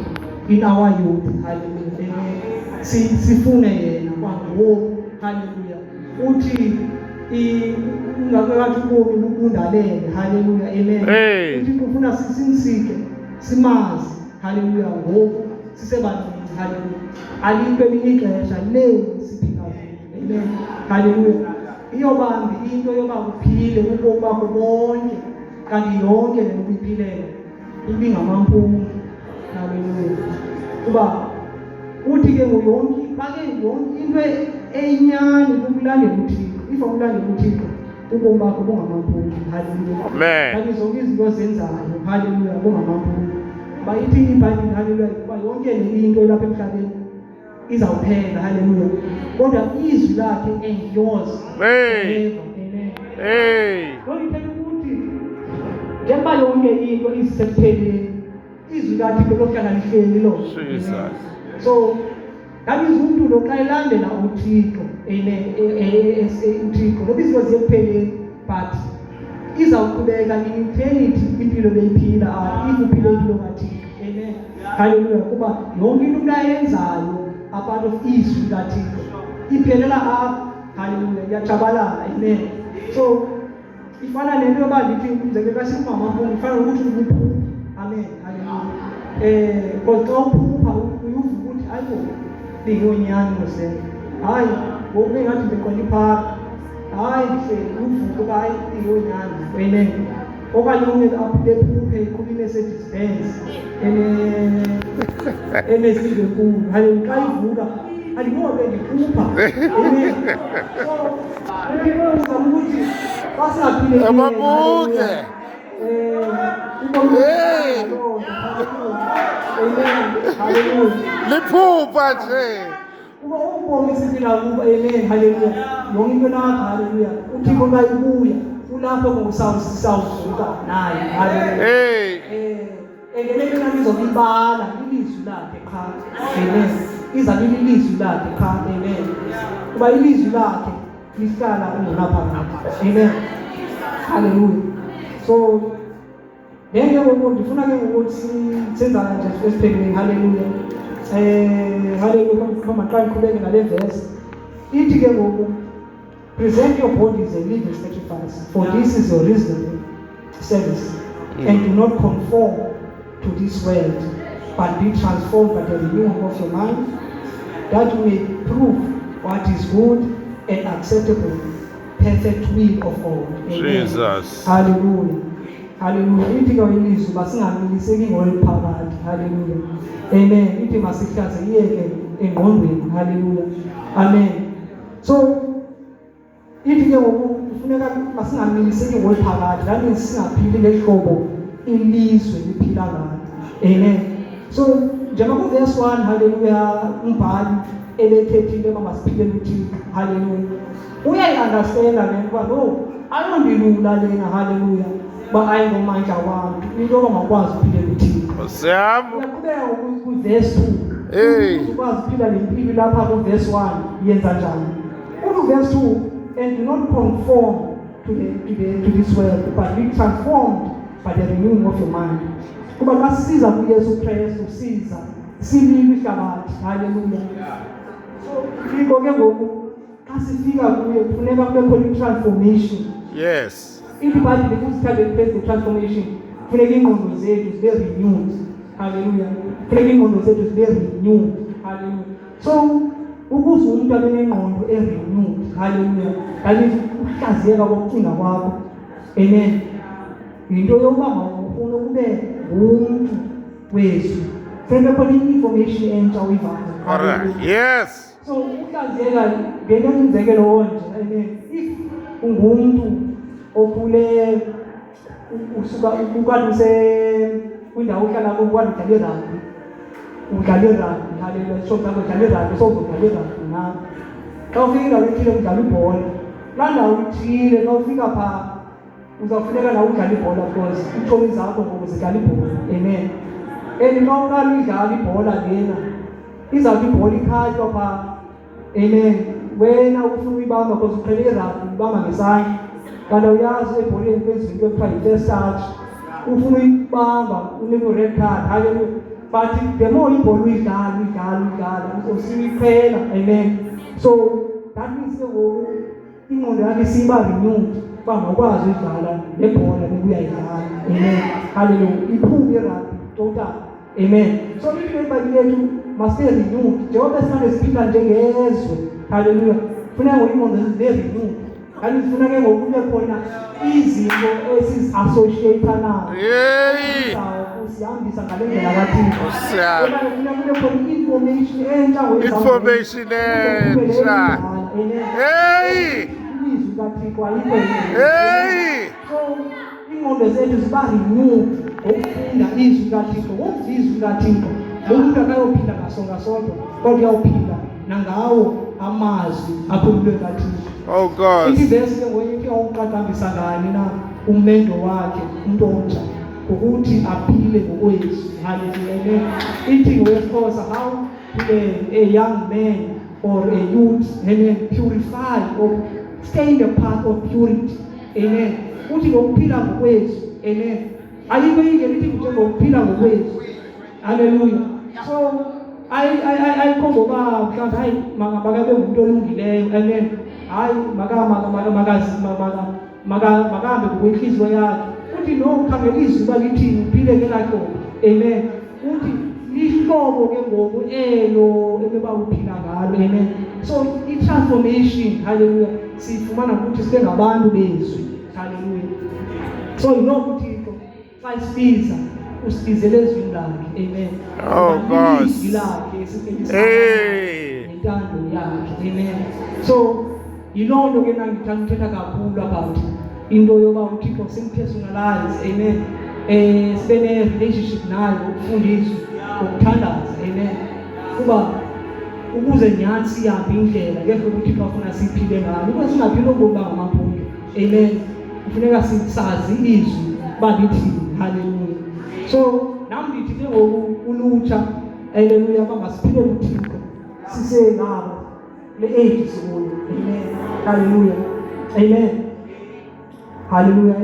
in our youth. Hallelujah. Amen. Sifune yena kwangoku. Hallelujah. Uthi ungakwathi ubomi bubundalele. Hallelujah. Amen. Hey. Uthi ufuna simsike simazi. Hallelujah. Ngoku sisebantwini. Hallelujah. Alikho elinye ixesha le siphila kulo. Amen. Hallelujah. Iyobambi into yoba uphile ubomi bakho bonke kanti yonke le ubuyiphileyo ibingamampunge. Hallelujah. Kuba uthi ke yonke bake yonke into eyinyani ukulandela uThixo. If ukulandela uThixo ubomi bakho bungamampunge. Hallelujah. Amen. Kanti zonke izinto ozenzayo, hallelujah, bungamampunge. Bayithi iBhayibheli, hallelujah, kuba yonke le into lapha emhlabeni izawuphela. Hallelujah. Kodwa izwi lakhe endures Hey. forever. Amen. Hey. Ngithetha ukuthi njengoba yonke into isekupheleni, izwi lakhe lokuhlala lihleli lo. Jesus. So that is umuntu lo xa elandela uThixo. Amen. uThixo ngoba izinto ziyekupheleni but izawuqhubeka in-eternity impilo beyiphila apha impilo impilo kaThixo. Amen. Hallelujah. Kuba yonke into umuntu ayenzayo apart of izwi kaThixo iphelela apha. Hallelujah. Iyajabalala. Amen. So ifana nento yoba ndithi umzekelo xa sikumamampunge ifana nokuthi uphupha. Amen. Hallelujah. Because xa uphupha uyuva ukuthi ayibo bengiyonyani ngosele. Hayi ngoku bengathi ngiqonda iphaka. Hayi uvuka uba hayi bengiyonyani. Amen. Okanye umnye aphuphe iqhuba iMercedes Benz enesizwe enkulu. Hallelujah. Xa ivuka andingobe ndiphupha. Amen. So uzama ukuthi basingaphile Amabuke. Hey. Hallelujah. Liphupha nje. Kuba ubomi siphila kubo. Amen. Hallelujah. Yonke into nakho. Hallelujah. UThixo kayibuya ulapho ngusawuvuka naye. Hallelujah. Hey. Engelele nami izobibala ilizwi lakhe qha. Amen. Iza lilizwi lakhe qha. Amen. Kuba ilizwi lakhe lihlala ngolapha ngapha. Amen. Hallelujah. So ngeke ngifuna ke ukuthi senza nje esiphelweni. Hallelujah. Hallelujah. Kuma xa iqhubeke ngale verse ithi ke ngoku present your body as a living sacrifice, for this is your reasonable service. And do not conform to this world, but be transformed by the renewing of your mind, that you may prove what is good and acceptable, perfect will of God. Amen. Jesus. Hallelujah. Hallelujah. Ithi ke ilizwi masingamiliseki ngoliphakathi. Hallelujah. Amen. Ithi masihlaziyeke engqondweni. Hallelujah. Amen. So ithi ke kufuneka masingamiliseki ngoliphakathi, that means singaphili lehlobo ilizwe liphila ngalo. Amen. So njengoba kuverse 1, hallelujah, umbhali elethethile uma masiphilele uThixo. Hallelujah. Uyayi-understanda le nto no ayondilula lena. Hallelujah. Ba ayingomandla wabantu into yoba makwazi ukuphilela uThixo. Siyam. Uyaqhubeka kuverse 2. Hey. Ukwazi ukuphila le mpilo lapha kuverse 1 yenza njani? Verse 2, and do not conform to this world, but be transformed by the renewing of your mind. Kuba masiza kuYesu Kristu siza silile ihlabathi. Hallelujah. So ngikho ke ngoku xa sifika kuye kufuneka kube khona transformation. Yes. IBhayibheli kusithathe the transformation. Kufuneka ingqondo zethu zibe renewed. Hallelujah. Kufuneka ingqondo zethu zibe renewed. Hallelujah. So ukuze umuntu abe nengqondo renewed. Hallelujah. Kanti ukuhlaziyeka kokucinga kwakho. Amen. Into yokuba mawufuna ukube umuntu wezwi. Kufuneka khona information entsha uyivayo. Alright. Yes. So ukuhlaziyeka ngeke umzekelo onje. Amen. If ungumuntu okhule usuka ukwazi kwindawo uhlala kuyo ukwazi udlala irugby. Hallelujah. So xa udlala irugby sowudlala irugby na xa ufika indawo ethile udlala ibhola. Laa ndawo ithile xa ufika phaa uzawufuneka nawe udlala ibhola because iitshomi zakho ngoku zidlala ibhola. Amen. And xa uqala uyidlala ibhola lena izawuthi ibhola ikhatywa phaa. Amen. Wena ufuna uyibamba because uqhele irugby uyibamba ngesandla. Kanti uyazi ebholeni kwenziwa into ekuthiwa yi-first touch. ufuna uyibamba unikwe red card. Hallelujah. But the more ibhola uyidlala usiyiqhela. Amen. So that means ke ngoku ingqondo yakhe siba renewed uba mawukwazi uyidlala lebhola bekuyayidlala. Amen. Hallelujah. Iphume irugby total. Amen. So into ebali lethu must be renewed. Njengoba sifanele siphila njengezwe. Hallelujah. Funeka ngoku ingqondo zibe renewed. Kanti sifuna ke ngoku kube khona izinto esizi-associate nazo. Sihambisa ngale ndlela kaThixo. Funeka kube khona information entsha Information entsha. Hey! Ilizwi kaThixo ayikho. Hey! So ingqondo zethu ziba renewed ngokufunda izwi kaThixo, ngokuzwa izwi kaThixo. Lo muntu akayophila ngasongasodwa kodwa uyawuphila nangawo amazwi akhulunywe kaThixo. Oh God. Isivesi ke ngoyike awuqaqambisa ngani na umendo wakhe umuntu omtsha ukuthi aphile ngokwezwi. Hallelujah. Eating with course how a young man or a youth, amen, purify or stay in the path of purity. Amen. Uthi ngokuphila ngokwezwi. Amen. Ayikho ingenithi njengokuphila ngokwezwi. Hallelujah. So ayikho ngoba mhlawumbe hayi makabe umuntu olungileyo. Amen. Hayi makahambe ngokwenhliziyo yakhe. Uthi no ukhangela izwi balithini uphile ngelakho. Amen. Uthi lihlobo ke ngoku elo ebeba uphila ngalo. Amen. So i-transformation, hallelujah, sifumana ukuthi sibe ngabantu bezwi. Hallelujah. So ukuthi xa isibiza usibizele ezwini lakhe. Amen. Oh God. Izwi lakhe Hey. intando yakhe. Amen. So yiloo nto ke nangithanda uthetha kakhulu about into yoba uThixo simpersonalize. Amen. Sibe ne-relationship naye ukufunda izwi ngokuthandaza. Amen. Kuba ukuze nyathi sihambe indlela ngeke uThixo afuna siphile ngayo. Ukuze singaphili ubomi bangamabhunga. Amen. Kufuneka sazi izwi balithini. Hallelujah. So nami ndithi ke ngoku ulutsha, hallelujah, masiphile uThixo sisengabo le age sikuyo. Amen. Hallelujah. Amen. Hallelujah.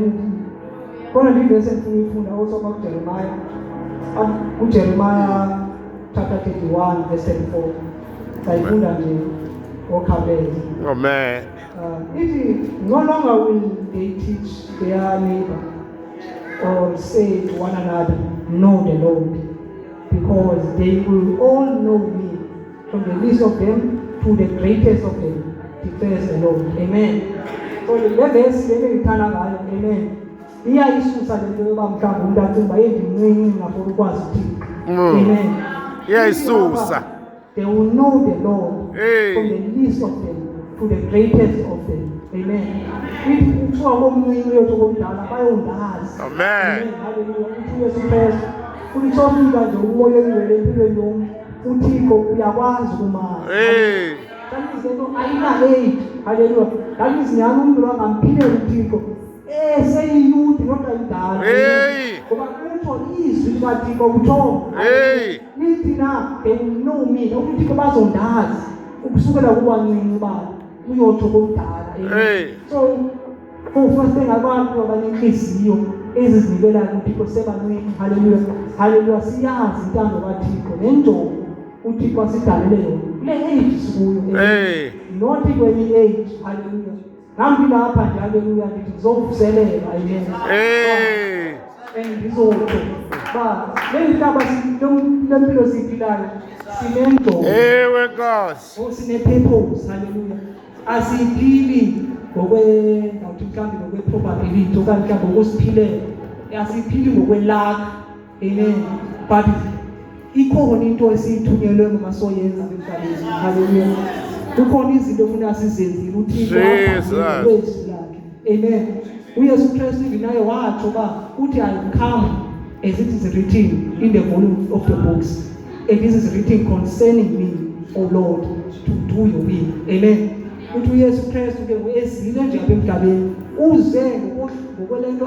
Kona ndivese ndifuna uyifunda also kuJeremiah. kuJeremiah chapter 31 verse 34. Sayifunda nje ngokhawuleza. Amen. Ithi no longer will they teach their neighbor or say to one another, know the Lord, because they will all know me, from the least of them to the greatest of them, declares the Lord. Amen. So le verse le ngithanda ngayo. Amen. Iyayisusa lento yoba mhlawumbe umuntu acinga yendimncinci ngafuna ukwazi uThixo. Amen. Iyayisusa. They will know the Lord, Hey. from the least of them to the greatest of them. Amen. Ithi kuthiwa komncinci yethu komdala bayondazi. Amen. Hallelujah. Uthi uYesu Kristu uthi sofika nje umoya oyingcwele empilweni yomuntu uThixo uyakwazi ukumazi. Hey. Kanti izinto ayina age. Hallelujah. Kanti izinyanga umuntu angamphile uThixo seyiyouth not ayidala. Hey. Ngoba kutho izwi likaThixo kutho. Hey. Nithi na they will know me. UThixo bazondazi ukusukela kubancinci babo uyotsho komdala. Hey. So first thing abantu abanenhliziyo ezizinikelayo uThixo sebancinci. Hallelujah. Hallelujah. Siyazi intando kaThixo nenjongo uThixo asidalele yona kule age sikuyo. Hey. Not kwenye age. Hallelujah. Nami lapha nje, hallelujah, ndithi ngizovuselela. Amen. Hey. Ngizotsho ba lentaba lempilo siphilayo sinenjongo. Ewe Nkosi. Sine-purpose. Hallelujah. Asiphili ngawuthi mhlawumbe ngokwe-probability okanye mhlawumbe ngokusiphilela. Asiphili ngokwe-luck. Amen. But ikhona into esiyithunyelwe ngamasoyenza emhlabeni. Hallelujah. Kukhona izinto ofuneka sizenzile uThixo Jesus. Amen. uYesu Kristu naye watsho ba uthi I will come as it is written in the volume of the books, and this is written concerning me, O Lord, to do your will. Amen. Uthi uYesu Kristu ke ezile nje apha emhlabeni uze ngokwelento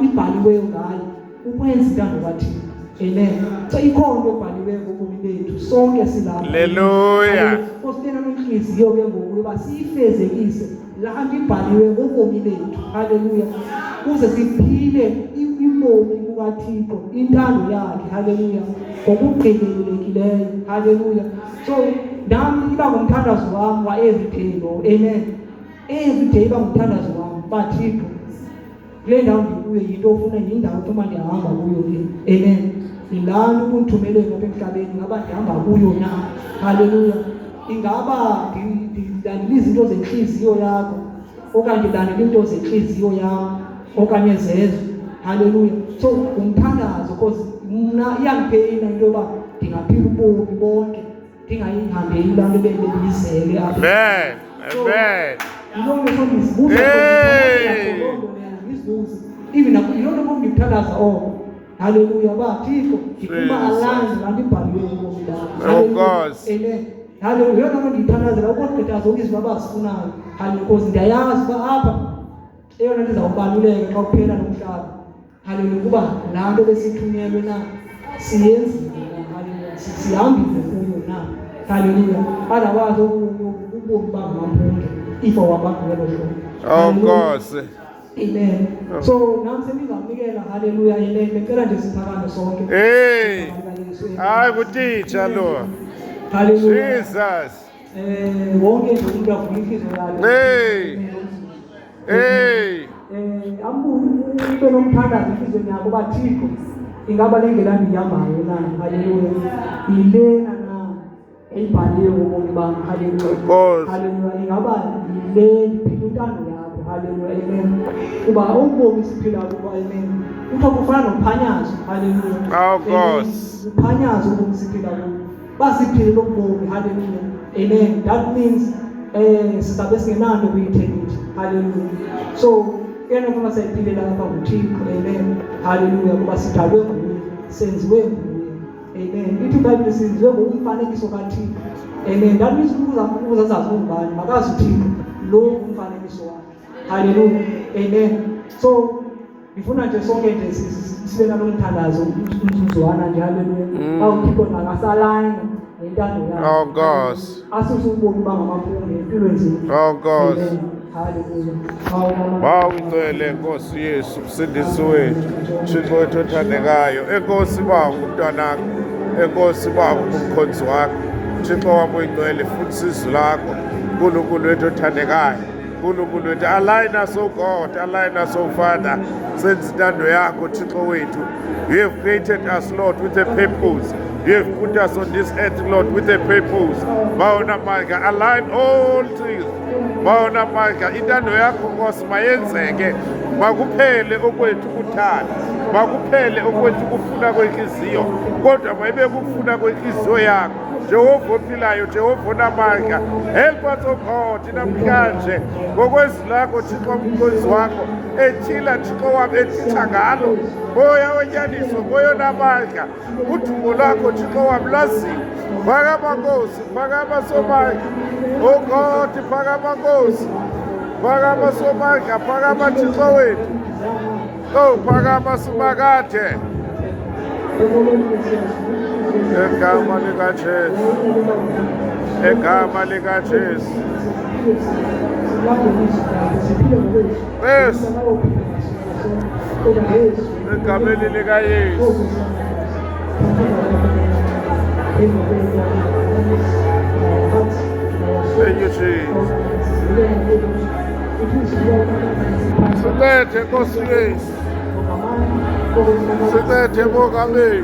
ibhaliweyo ngayo ukwenza intando kaThixo. Amen. So ikhona into ebhaliweyo ngobomi bethu sonke silapha. Hallelujah. Kusitena inhliziyo ke ngokuba siyifezekise la ibhaliwe ngobomi bethu. Hallelujah. Kuze siphile ubomi bukaThixo, intando yakhe, haleluya, ngokugqibelelekileyo, haleluya. So nami iba ngumthandazo wami wa everyday lo, amen. Everyday iba ngumthandazo wami, baThixo kule ndawo ndikuyo yinto ofuna yindawo uma ndihamba kuyo le, amen. Yilani ubundithumele ngapha emhlabeni, ngaba ndihamba kuyo na, haleluya. Ingaba ndilandela izinto zenhliziyo yakho okanye ndilandela into zenhliziyo yam okanye zezo, haleluya. So umthandazo because mna iyangipheyina into yoba ndingaphila ubomi bonke ndingayihambeli laa nto bendiyizele apha. Amen. Amen. Yilonto sondizibuza ndizibuze even yilonto ngomndithandaza oko, haleluya, uba Thixo ndifuna alande laa nto ibhaliweyo ubomi bakho. Oh God. Amen. Haleluya, yona nto ndiyithandazela ukogqitha zonke izinto abazifunayo, haleluya, because ndiyayazi uba apha eyona nto izawubaluleka xa kuphela nomhlaba, haleluya, kuba laa nto besithunyelwe na siyenzile na, haleluya, sihambile kuyo na, haleluya. Otherwise ubomi bangamampunge if awabangelo hlobo. Oh God. Amen. So nami sengizamnikela, haleluya, amen. Ngicela nje siphakame sonke. Hey. Hayi kutitsha lo. Haleluya. Jesus. Wonke nje umuntu avula inhliziyo yakhe. Hey. Hey. Ube nomthandazo enhliziyweni yakho uba Thixo ingaba le ndlela ndiyihambayo na, haleluya, yilena na eyibhaliwe ngobomi bami, haleluya, haleluya. Ingaba yile ndiphila intando yakho, haleluya, amen. Kuba ubomi siphila kuba, amen, kuthiwa kufana nophanyazo, haleluya. Oh God. Uphanyazo ubomi siphila kubo, basiphile lo bomi, haleluya, amen. That means sizabe singenanto kwi-eternity, haleluya. So yena kufuna sayiphilela lapha nguThixo, amen, haleluya, kuba sidalwe nguye, senziwe nguye, amen. Ithi iBhayibhile senziwe ngomfanekiso kaThixo, amen. That means ukuze azazi ungubani makazi uThixo lo umfanekiso wakhe, haleluya, amen. So ngifuna nje sonke nje sibe nalo mthandazo umzuzwana nje, haleluya. AwuThixo nakasalayina ngentando yakhe. Oh God. Asuse ubomi bangamampunge empilweni zethu. Oh God. Haleluya. Bawungcwele Nkosi Yesu, msindisi wethu, Thixo wethu othandekayo, enkosi baba umntwanakho, enkosi baba umkhonzi wakho, Thixo wami oyingcwele futhi sizwe lakho, uNkulunkulu wethu othandekayo, uNkulunkulu wethu, align us, oh God, align us, oh Father, senze intando yakho Thixo wethu. You have created us, Lord, with a purpose. You have put us on this earth, Lord, with a purpose. Bawona manga, align all things. Bawona manga, intando yakho Nkosi mayenzeke, makuphele okwethu ukuthanda, makuphele okwethu ukufuna kwenhliziyo, kodwa mayibe kufuna kwenhliziyo yakho. Jehova ophilayo, Jehova onamandla, help us, oh God, namhlanje ngokwezwi lakho Thixo umkhonzi wakho ethila Thixo wami ethitha ngalo, moya wenyaniso, moya onamandla, udumo lwakho Thixo wami laziwe. Phakama Nkosi, phakama Somandla, oh God, phakama Nkosi, phakama Somandla, phakama Thixo wethu, oh phakama Simakade. Egama likaJesu, egama likaJesu. Yes, egameni likaYesu. Thank you, Jesus. Silethe Nkosi Yesu, silethe Mongameli.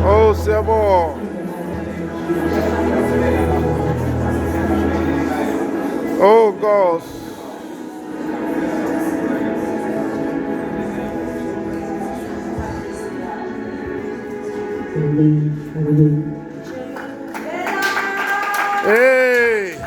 Oh, siyabonga. Oh God. Hey.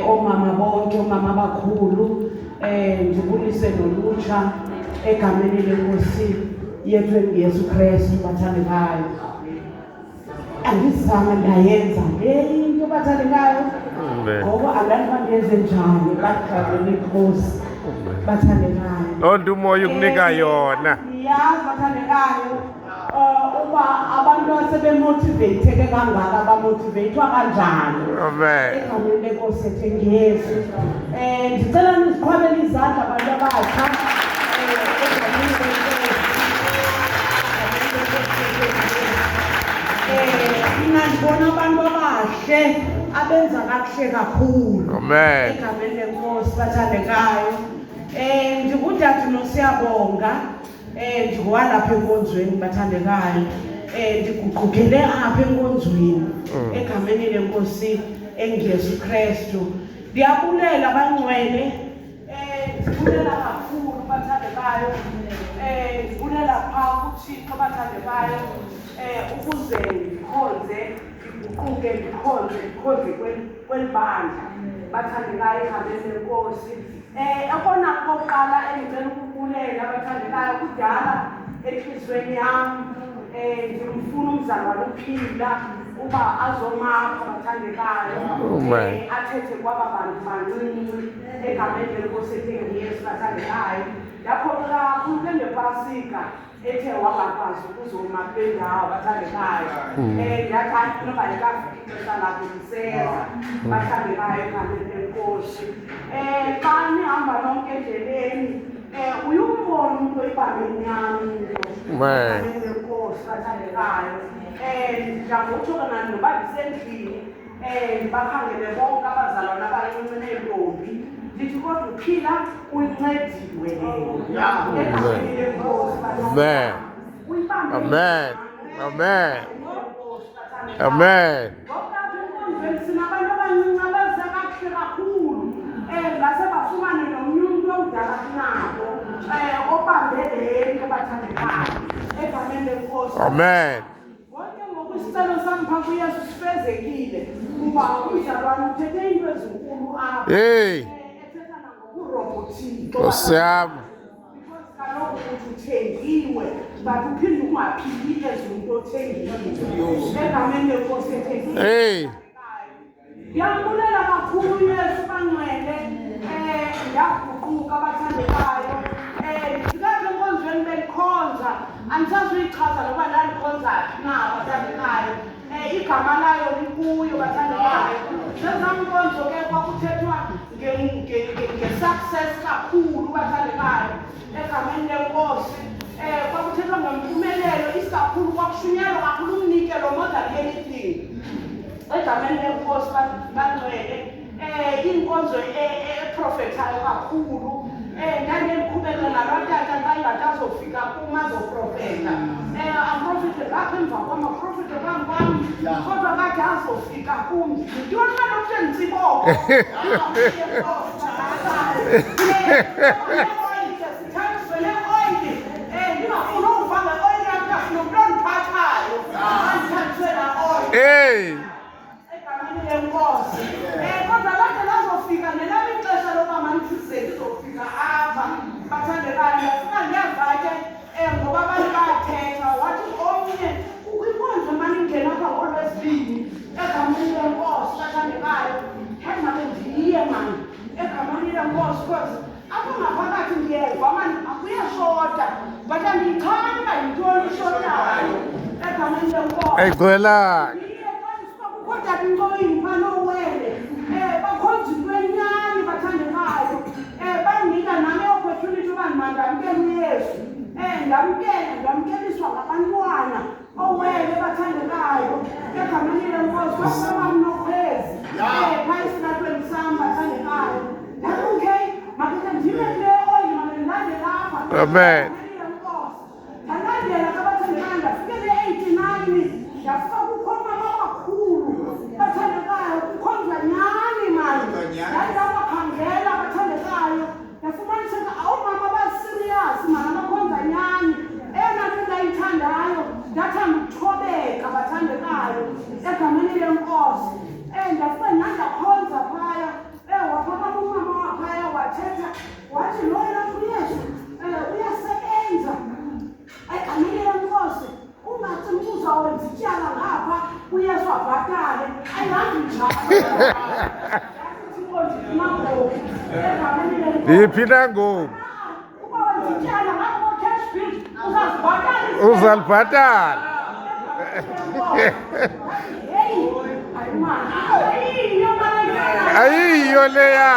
Omama bonke, omama abakhulu, ndibulise nolutsha egameni lenkosi yethu Yesu Kristu bathandekayo. Andizange ndayenza le into bathandekayo ngoba abantu bandenze njani bakhavele inkosi bathandekayo. Loo nto umoya ukunika yona. Yazi bathandekayo uba abantu asebemotivate kangaka bamotivatwa kanjani. Amen. Egameni lenkosi yethu Yesu. Ndicela niziqhwabele izandla abantu abatsha egameni lenkosi. khona abantu abahle abenza kakuhle kakhulu. Amen. Egameni lenkosi bathandekayo. Ndingudade noSiyabonga. Ndingowalapha enkonzweni bathandekayo. Ndiguqukele apha enkonzweni egameni lenkosi enguYesu Kristu. Ndiyabulela bangcwele. Ndibulela kakhulu bathandekayo. Ndibulela phaa kuThixo bathandekayo. Ukuze ndikhonze ndikhonze kwelibandla bathandekayo egameni lenkosi. Ekona kokuqala engicela ukubulela bathandekayo kudala enhliziyweni yami ndimfuna umzalwane uPhila uba azomakha bathandekayo athethe kwaba bantu bancinci egameni lenkosi enguYesu bathandekayo. Yaphoxeka kakhulu ngepasika ethe wangakwazi ukuzoma kule ndawo bathandekayo. Yathi noba yikafika ixesha lakhe liseza bathandekayo egameni lenkosi. Xa nihamba nonke endleleni uye umbone umuntu oyibambe inyama egameni lenkosi bathandekayo. Njangokutsho nani noba ndisendlini ndibakhangele bonke abazalwane abancinci neentombi ndithi kodwa uPhila uyincediwe egameni lenkosi Amen. Amen. Amen. Amen. Sinabantu abancinci abenza kakuhle kakhulu. Ngase bafumane nomnye umuntu omdala kunabo obambe lento bathandekayo egameni lenkosi. Amen. Konke ngokusicelo sami phaa kuYesu sifezekile kuba umzalwane uthethe into ezinkulu apha. Hey. Ethetha nangokurobhothika. Nkosi yami. Because kaloku uthi uthengiwe but uphinde ungaphili ezinto othengiwe egameni lenkosi ethengiwe. Hey. Ndiyabulela kakhulu uYesu bangcwele. Ndiyaguquka bathandekayo. Ndifika enkonzweni belikhonza andisazuyichaza noba ndalikhonza phi na bathandekayo. Igama layo likuyo bathandekayo. Zezam nkonzo ke kwakuthethwa nge-success kakhulu bathandekayo egameni lenkosi. Kwakuthethwa ngempumelelo isikakhulu kwakushunyelwa kakhulu umnikelo more than anything egameni lenkosi bangcwele. Inkonzo eprofethayo kakhulu. Ndandiqhubeka naloo tata xa ingathi azofika kum azoprofetha. Aprofethe ngapha emva kwam aprofethe phambi kwam kodwa kade azofika kum. Yintoni kaloku enditsiboko sithanjiswe le-oyile ndingafuni uva nge-oyile yam ndingafuna umntu ondiphathayo andithanjiswe laa oyile egameni lenkosi. Kodwa lade lazofika nelam ixesha loba mandisize ndizofika apha bathandekayo. Ndiyafuna ndiyava ke ngoba abantu bayathetha wathi omnye kwinkonzo maningena apha ngoLwesibini egameni lenkosi bathandekayo. Mabe ndiye mani egameni lenkosi because apha ngaphakathi ndiyeva mani akuyashota but andiyichani uba yintoni ishotayo egameni lenkosi. Ayigcwela. Kodwa inkoyini panowele bakhonza into enyani bathandekayo. Bandinika nami opportunity uba mandamkele uYesu. Ndamkeliswa ngabantwana owele bathandekayo egameni lenkosi kwasabam nokhwezi phaa esinathweni sam bathandekayo. That's okay. Makeke ndime kule oyile mandendilande lapha. Amen. Ndalandela kabathandekayo ndafike le-89 ndafika kukhona amakhulu bathandekayo kukhonzwa nyani mani. Ndabakhangela bathandekayo ndafumaniseka awumama basirious mani abakhonza nyani. Eyona nto ndayithandayo ndathanda ukuthobeka bathandekayo egameni lenkosi. Ndafika ndandakhonza phaya waphakama umama waphaya wathetha wathi lo yena uYesu uyasebenza egameni lenkosi. Ungathi uzawenza ityala ngapha uYesu abhatale ayihamba njalo. Yiphi na ngoku? Uba wenza ityala ngapha cash bill uzazibhatala. Uzalibhatala. Ayiyo leya.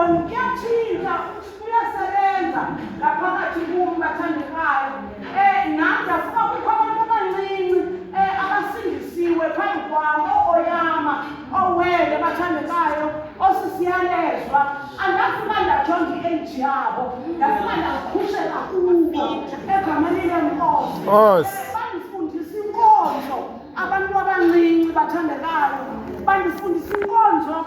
ntoni kuyatshintsha kuyasebenza ngaphakathi kum bathandekayo. Nam ndafuna kukho abantu abancinci abasindisiwe phambi kwam, ooyama, oowele bathandekayo, osisiyalezwa. Andafuna ndajonga i-age yabo, ndafuna ndakhusela kubo egameni lenkosi. Bandifundisa inkonzo abantu abancinci bathandekayo, bandifundisa inkonzo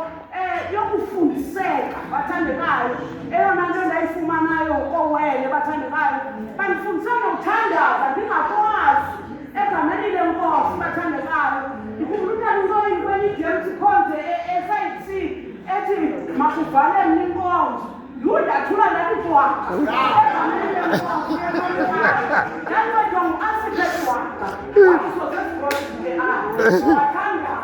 yokufundiseka bathandekayo. Eyona nto ndayifumanayo koowele bathandekayo, bandifundisa nokuthandaza ndingakwazi egameni lenkosi bathandekayo. Ndikhumbula kwenye ikhonze e-Site C ethi makuvale mna inkonzo. Ndathula ndadidwaka egameni lenkosi ndancedwa ngu-architect waka wasosesigodile wathandaza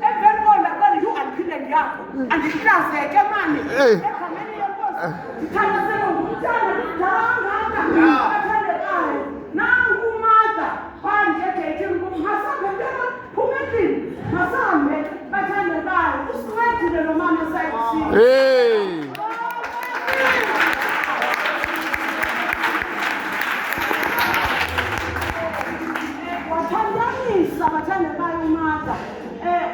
emveni kondabona yu-alphile ndiyakho andihlazeke mani egameni lenkosi ndithandazele ngumntana ndidalangaka bathandekayo. Nangu uMatha phandle egeyithini kum, masambe ntona phuma endlini, masambe bathandekayo. Usincedile lo mama eSite C. Wathandanisa bathandekayo uMatha,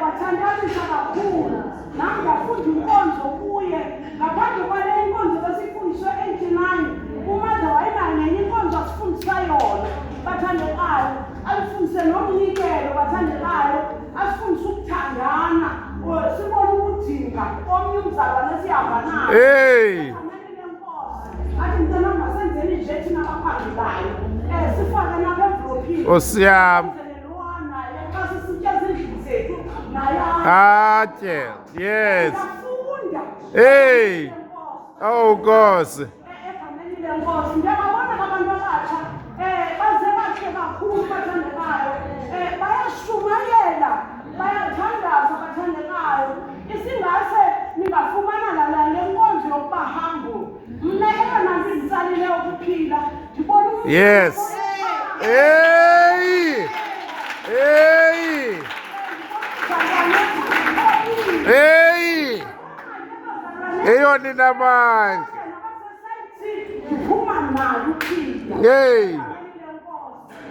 wathandanisa kakhulu. Nam ndafunda inkonzo kuye. Ngaphandle kwale inkonzo besifundiswe e-89, uMatha wayenayo nenye inkonzo asifundisa yona bathandekayo. Alifundise nomnikelo bathandekayo, asifundise ukuthandana, sibone ukudinga omnye umzalwane esihamba nayo. Athi mntana masenzeni nje thina abaphangelayo, sifake napha envelophini. Osiyam. Yes. Hey. Oh Nkosi. Egameni lenkosi ndiyababona abantu abatsha baze bakhe kakhulu bathandekayo, bayashumayela, bayathandaza bathandekayo. Isingase ningafumana le nkonzo yokuba humble. Mna eyona nto inditsalile ukuphila ndibona umuntu. Yes. Hey. Hey. Hey. Eyona namandla. Ndiphuma nayo uphila. Hey.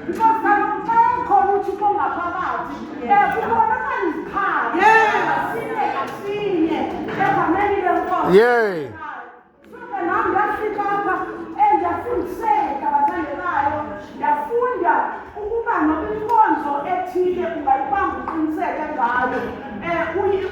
Because kaloku xa ekhona uThixo ngaphakathi, kubonakala izikhali. Asinye ngasinye egameni lenkosi. Yeah. Suke nam ndafika apha ndiyafundiseka bathandekayo. Ndiyafunda ukuba noba inkonzo ethile ungayibamba uqiniseke ngayo,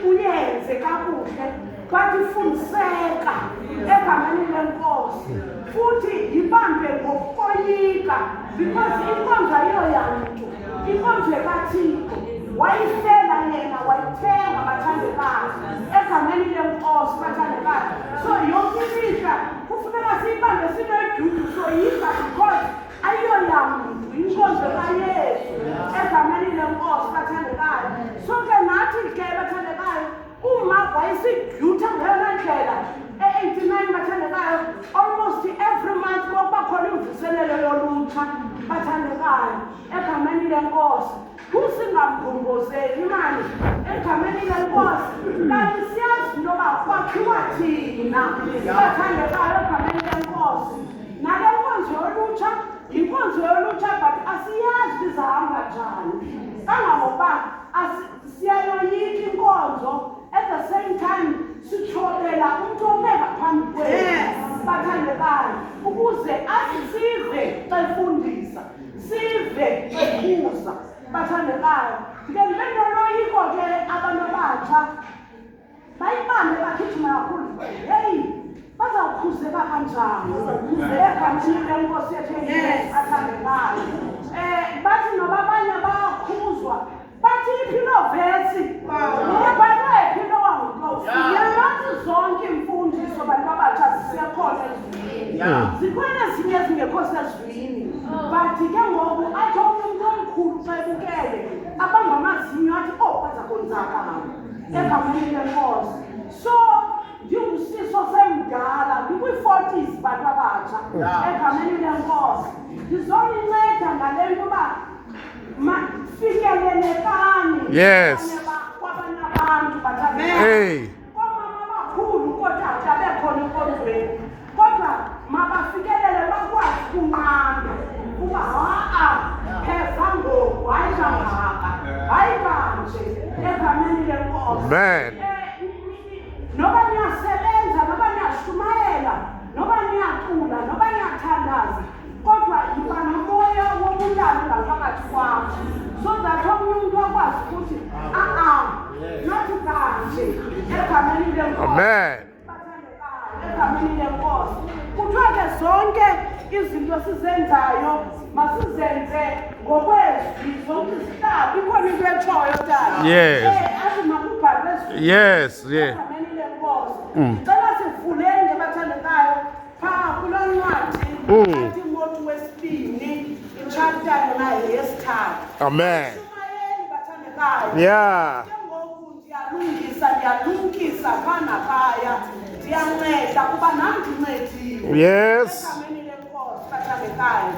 uyenze kakuhle. But ifundiseka egameni lenkosi, futhi yibambe ngokukoyika, because inkonzo ayiyoyantu, inkonzo ekaThixo. Wayihlela yena, wayithenga bathandekayo egameni lenkosi bathandekayo. So yonke imihla kufuneka siyibambe sineduty soyika, because ayiyoyantu, inkonzo kaYesu egameni lenkosi bathandekayo. So ke nathi ke bathandekayo, uma wayesidyutha ngeyona ndlela e-89 bathandekayo, almost every month kuba khona imvuselelo yolutsha bathandekayo egameni lenkosi. Kusingamgongozeli imali egameni lenkosi, kanti siyazi into yoba kwakhiwa thina bathandekayo egameni lenkosi. Nale nkonzo yolutsha yinkonzo yolutsha, but asiyazi izahamba njani. Kangangokuba siyayoyika inkonzo, at the same time sitshobela umntu obeka phambi kwethu bathandekayo, ukuze asive xa efundisa, sive ekhuza bathandekayo. Ndike ndibe noloyiko ke abantu abatsha bayibambe bagijima kakhulu. Heyi, bazawukhuzeka kanjani egameni lenkosi yethu athandekayo? Bathi noba abanye bayakhuzwa, bathi iphilo vesi ibhalwe philo wanguNkosi. Yathi zonke imfundiso bantu abatsha zisekhona ezwini, zikhona ezinye ezingekho sezwini. But ke ngoku athi umuntu omkhulu xa ebukele abangamazinyo athi baza konzakala egameni lenkosi. So ndingusiso semdala, ndikwi-40s bantu abatsha egameni lenkosi. Ndizoninceda ngale nto uba fikelelekani Yes. kwabanye abantu bathandekayo. Hey. emhlobeni kodwa mabafikelele bakwazi ukunqanda kuba pheza ngoku hayi kangaka hayi kanje egameni lenkosi. Amen. Noba niyasebenza noba niyashumayela noba niyacula noba niyathandaza kodwa yiba nomoya wobulali ngaphakathi kwakho so that omunye umuntu akwazi ukuthi nathi kanje egameni lenkosi. Amen. Egameni lenkosi kuthiwa ke zonke izinto sizenzayo masizenze ngokwezwi zonke isihlaba ikhona into etshoyo tata. Yes. Athi makubhalwe ezwi. Yes, yeah. Egameni lenkosi ngicela sivuleni ngebathandekayo phaa kuloo ncwadi kaTimothi wesibini ichapter yona yesithathu. Amen. Shumayeli bathandekayo. Yeah. Njengoku ndiyalumkisa phaa naphaya ndiyanceda kuba nam ndincedile. Yes. Egameni lenkosi bathandekayo.